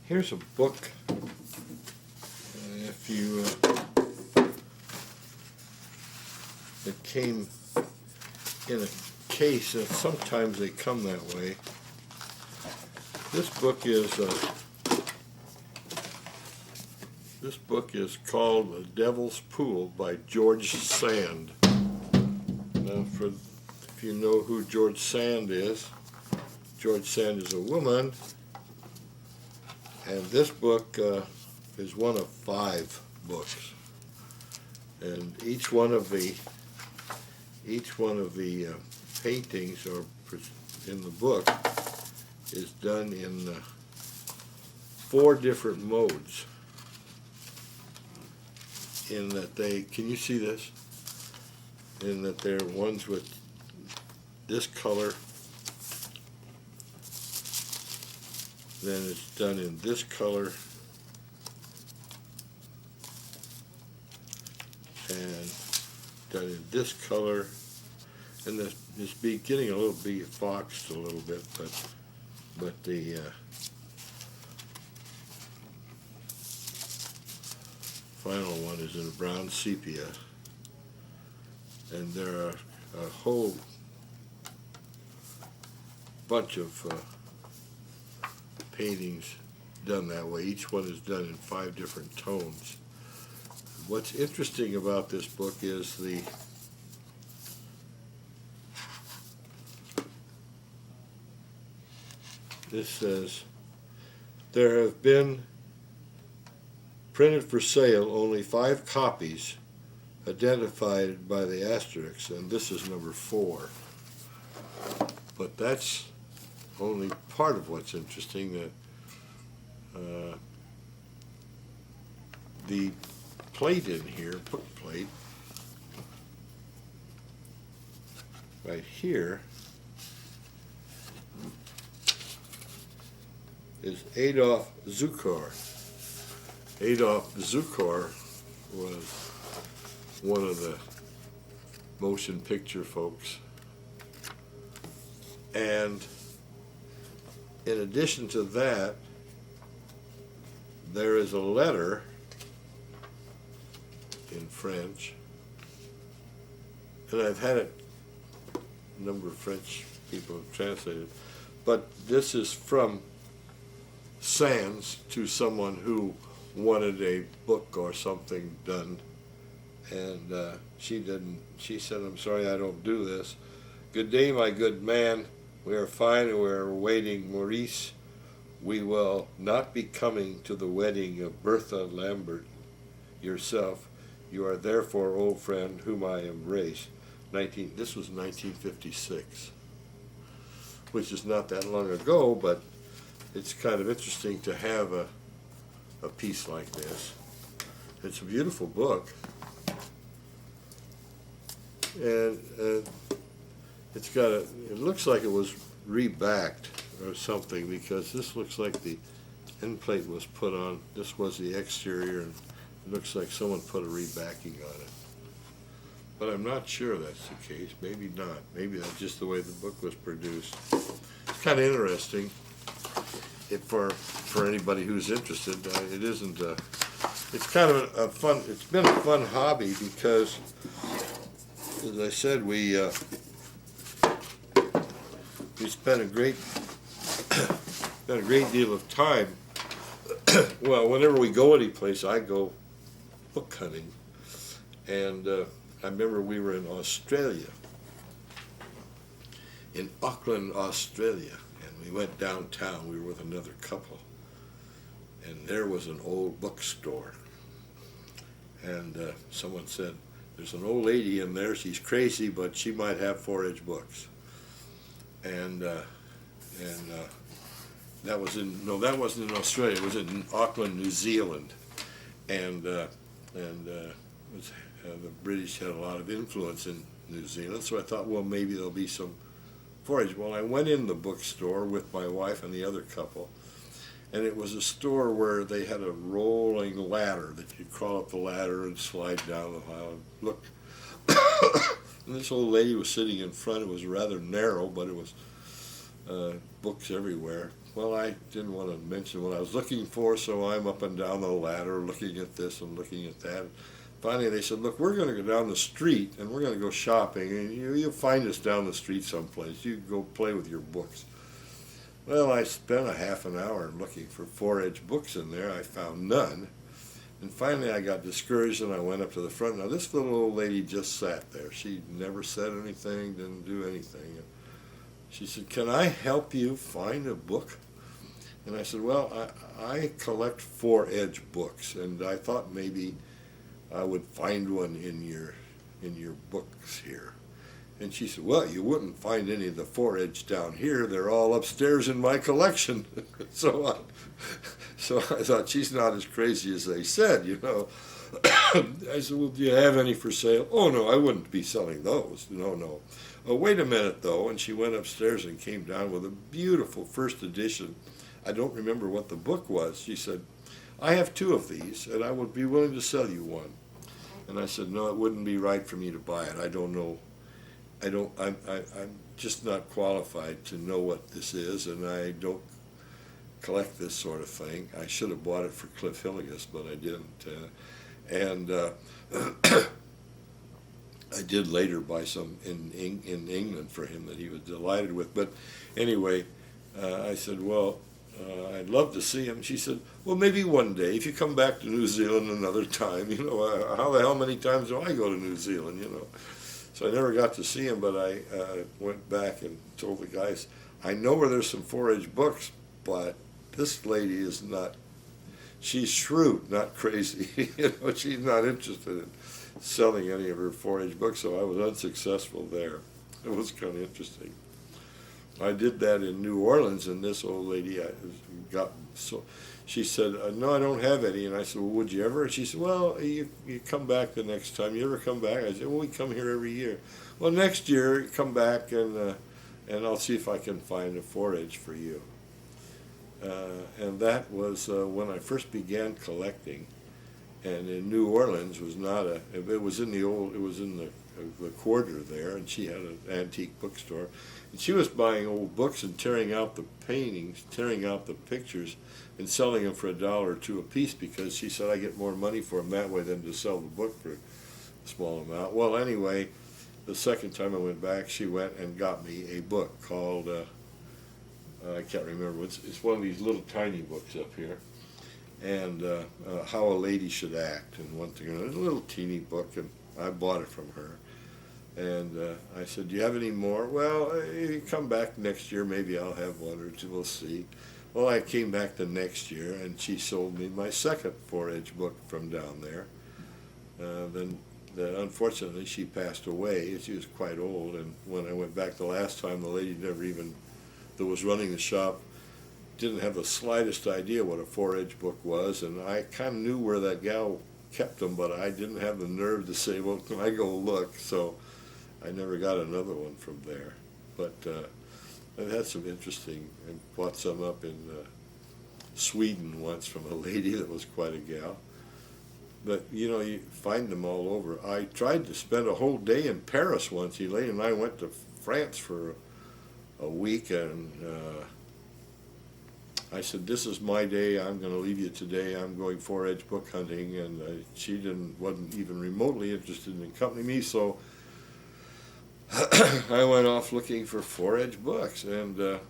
here's a book. If you it came in a case, and sometimes they come that way. This book is called The Devil's Pool by George Sand. Now, if you know who George Sand is a woman, and this book is one of 5 books. And each one of the paintings or in the book is done in 4 different modes. In that can you see this? In that they're ones with this color, then it's done in this color, and done in this color, and this getting a little bit foxed a little bit, but the final one is in a brown sepia, and there are a whole bunch of paintings done that way. Each one is done in 5 different tones. What's interesting about this book is this says, there have been printed for sale only 5 copies identified by the asterisk, and this is number 4. But that's only part of what's interesting, that the plate in here, book plate, right here, is Adolf Zukor. Adolf Zukor was one of the motion picture folks. And in addition to that, there is a letter in French, and I've had a number of French people have translated, but this is from Sands to someone who wanted a book or something done, and she said, "I'm sorry, I don't do this. Good day, my good man. We are fine and we are awaiting Maurice. We will not be coming to the wedding of Bertha Lambert yourself. You are therefore, old friend, whom I embrace." This was 1956, which is not that long ago, but it's kind of interesting to have a piece like this. It's a beautiful book, and it looks like it was rebacked or something, because this looks like the end plate was put on. This was the exterior, and it looks like someone put a rebacking on it. But I'm not sure that's the case. Maybe not. Maybe that's just the way the book was produced. It's kind of interesting. For anybody who's interested, it isn't. It's kind of a fun. It's been a fun hobby because, as I said, we spent a great deal of time. Well, whenever we go any place, I go book hunting, and I remember we were in Australia, in Auckland, Australia, and we went downtown. We were with another couple, and there was an old bookstore, and someone said, "There's an old lady in there. She's crazy, but she might have 4-edge books." And that wasn't in Australia. It was in Auckland, New Zealand, and the British had a lot of influence in New Zealand. So I thought, well, maybe there'll be some 4-edge. Well, I went in the bookstore with my wife and the other couple, and it was a store where they had a rolling ladder that you'd crawl up the ladder and slide down the aisle. Look, and this old lady was sitting in front. It was rather narrow, but it was books everywhere. Well, I didn't want to mention what I was looking for, so I'm up and down the ladder looking at this and looking at that. Finally, they said, "Look, we're going to go down the street and we're going to go shopping, and you'll find us down the street someplace. You go play with your books." Well, I spent a half an hour looking for 4-edge books in there. I found none. And finally, I got discouraged, and I went up to the front. Now, this little old lady just sat there. She never said anything, didn't do anything. And she said, "Can I help you find a book?" And I said, "Well, I collect 4-edge books, and I thought maybe I would find one in your books here. And she said, well, you wouldn't find any of the forage down here. They're all upstairs in my collection. so I thought, she's not as crazy as they said, you know. I said, well, do you have any for sale? Oh, no, I wouldn't be selling those. No. Oh, wait a minute, though. And she went upstairs and came down with a beautiful first edition. I don't remember what the book was. She said, I have 2 of these, and I would be willing to sell you one. And I said, no, it wouldn't be right for me to buy it. I don't know. I'm just not qualified to know what this is, and I don't collect this sort of thing. I should have bought it for Cliff Hillegas, but I didn't. I did later buy some in England for him that he was delighted with. But anyway, I said, well, I'd love to see him. She said, well, maybe one day, if you come back to New Zealand another time, you know, how many times do I go to New Zealand, you know? So I never got to see him, but I went back and told the guys, I know where there's some forage books, but this lady is not, she's shrewd, not crazy. You know, she's not interested in selling any of her forage books, so I was unsuccessful there. It was kind of interesting. I did that in New Orleans, and this old lady she said, no, I don't have any. And I said, well, would you ever? And she said, well, you come back the next time. You ever come back? I said, well, we come here every year. Well, next year, come back, and I'll see if I can find a forage for you. And that was when I first began collecting. And in New Orleans was not it was in the quarter there, and she had an antique bookstore. And she was buying old books and tearing out the paintings, tearing out the pictures, and selling them for $1 or $2 a piece, because she said I get more money for them that way than to sell the book for a small amount. Well, anyway, the second time I went back, she went and got me a book called, I can't remember, it's one of these little tiny books up here, and How a Lady Should Act, and one thing, a little teeny book, and I bought it from her. And I said, do you have any more? Well, if you come back next year, maybe I'll have one or two, we'll see. Well, I came back the next year, and she sold me my second forage book from down there. Then unfortunately, she passed away. She was quite old, and when I went back the last time, the lady that was running the shop didn't have the slightest idea what a forage book was, and I kind of knew where that gal kept them, but I didn't have the nerve to say, well, can I go look? So I never got another one from there. But I've had some interesting, I bought some up in Sweden once from a lady that was quite a gal. But, you know, you find them all over. I tried to spend a whole day in Paris once. Elaine and I went to France for a week, and I said, this is my day. I'm going to leave you today. I'm going forage book hunting. And she wasn't even remotely interested in accompanying me, so I went off looking for forage books, and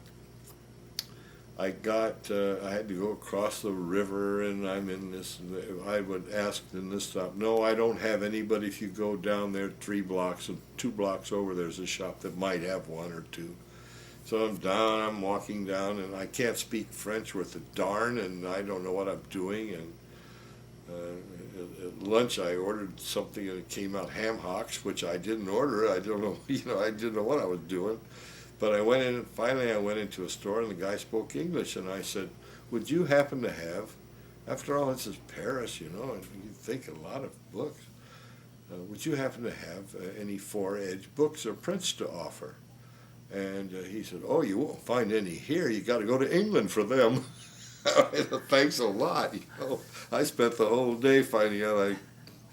I had to go across the river, and I'm in this, I would ask in this stop, no, I don't have any, but if you go down there 3 blocks and 2 blocks over, there's a shop that might have 1 or 2. So I'm walking down, and I can't speak French worth a darn, and I don't know what I'm doing, and at lunch I ordered something, and it came out ham hocks, which I didn't order. I don't know, I didn't know what I was doing. But I went in, and finally I went into a store, and the guy spoke English, and I said, would you happen to have, after all, this is Paris, and you think a lot of books, would you happen to have any forage books or prints to offer? And he said, oh, you won't find any here. You got to go to England for them. Thanks a lot. I spent the whole day finding out I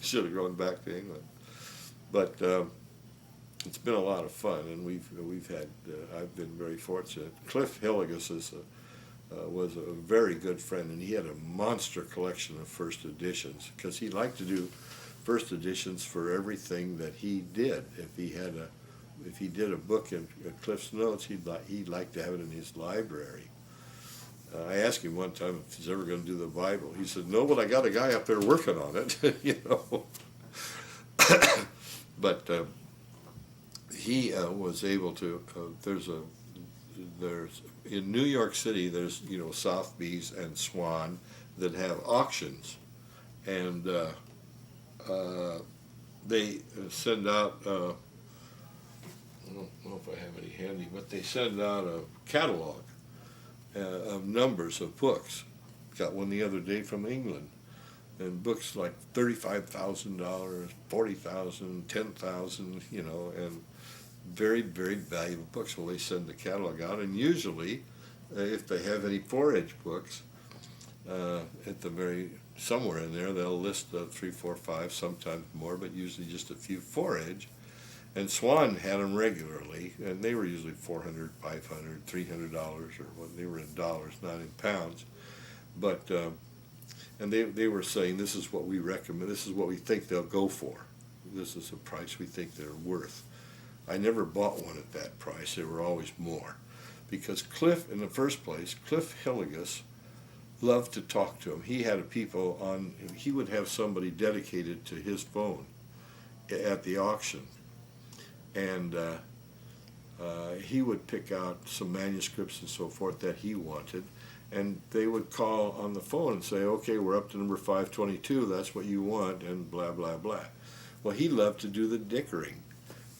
should have gone back to England. But it's been a lot of fun, and we've had. I've been very fortunate. Cliff Hillegas was a very good friend, and he had a monster collection of first editions, because he liked to do first editions for everything that he did. If he did a book in Cliff's Notes, he'd like to have it in his library. I asked him one time if he's ever going to do the Bible. He said, no, but I got a guy up there working on it, But he was able to, there's in New York City, there's, Sotheby's and Swan that have auctions. And they send out, I don't know if I have any handy, but they send out a catalog of numbers of books. Got one the other day from England, and books like $35,000, 40,000, 10,000, you know, and very, very valuable books. Well, they send the catalog out, and usually, if they have any 4-edge books, at the very somewhere in there, they'll list 3, 4, 5, sometimes more, but usually just a few 4-edge. And Swan had them regularly, and they were usually $400, $500, $300, or what they were in dollars, not in pounds. But and they were saying, this is what we recommend, this is what we think they'll go for, this is the price we think they're worth. I never bought one at that price. They were always more, because Cliff, in the first place, Cliff Hillegas loved to talk to him. He had people on, he would have somebody dedicated to his phone at the auction, and he would pick out some manuscripts and so forth that he wanted, and they would call on the phone and say, okay, we're up to number 522, that's what you want, and blah, blah, blah. Well, he loved to do the dickering,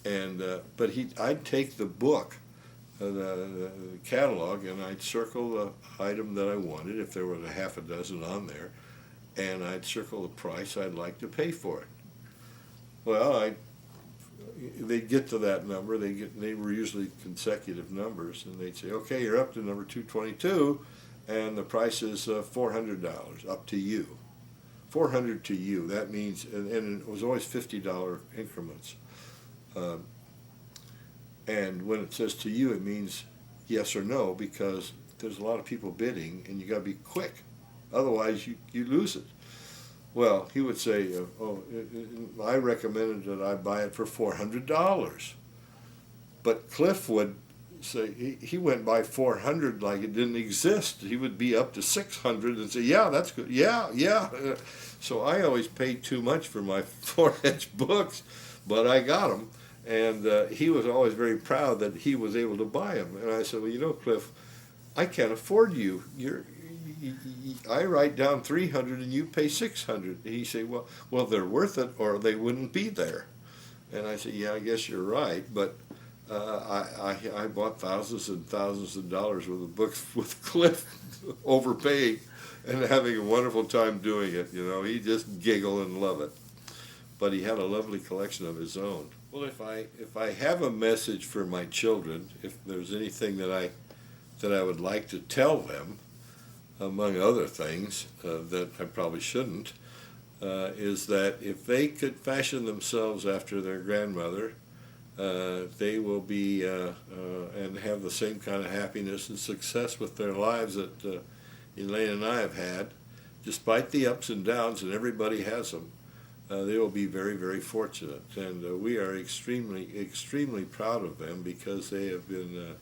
and but I'd take the book, the catalog, and I'd circle the item that I wanted, if there was a half a dozen on there, and I'd circle the price I'd like to pay for it. Well, they'd get to that number, they were usually consecutive numbers, and they'd say, okay, you're up to number 222, and the price is $400, up to you. $400 to you, that means, and it was always $50 increments. And when it says to you, it means yes or no, because there's a lot of people bidding, and you got to be quick. Otherwise, you lose it. Well, he would say, I recommended that I buy it for $400. But Cliff would say, he went by 400 like it didn't exist. He would be up to 600 and say, yeah, that's good. Yeah. So I always paid too much for my 4-edge books, but I got them. And he was always very proud that he was able to buy them. And I said, well, you know, Cliff, I can't afford you. I write down 300 and you pay 600. And he said, well, they're worth it or they wouldn't be there. And I said, yeah, I guess you're right. But I bought thousands and thousands of dollars worth of books with Cliff overpaying and having a wonderful time doing it. You know, he just giggle and love it. But he had a lovely collection of his own. Well, if I have a message for my children, if there's anything that I would like to tell them, among other things that I probably shouldn't, is that if they could fashion themselves after their grandmother, they will be and have the same kind of happiness and success with their lives that Elaine and I have had, despite the ups and downs, and everybody has them. They will be very, very fortunate, and we are extremely, extremely proud of them because they have been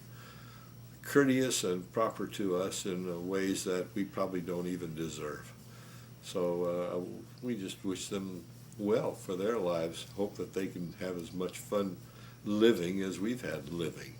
courteous and proper to us in ways that we probably don't even deserve. So we just wish them well for their lives, hope that they can have as much fun living as we've had living.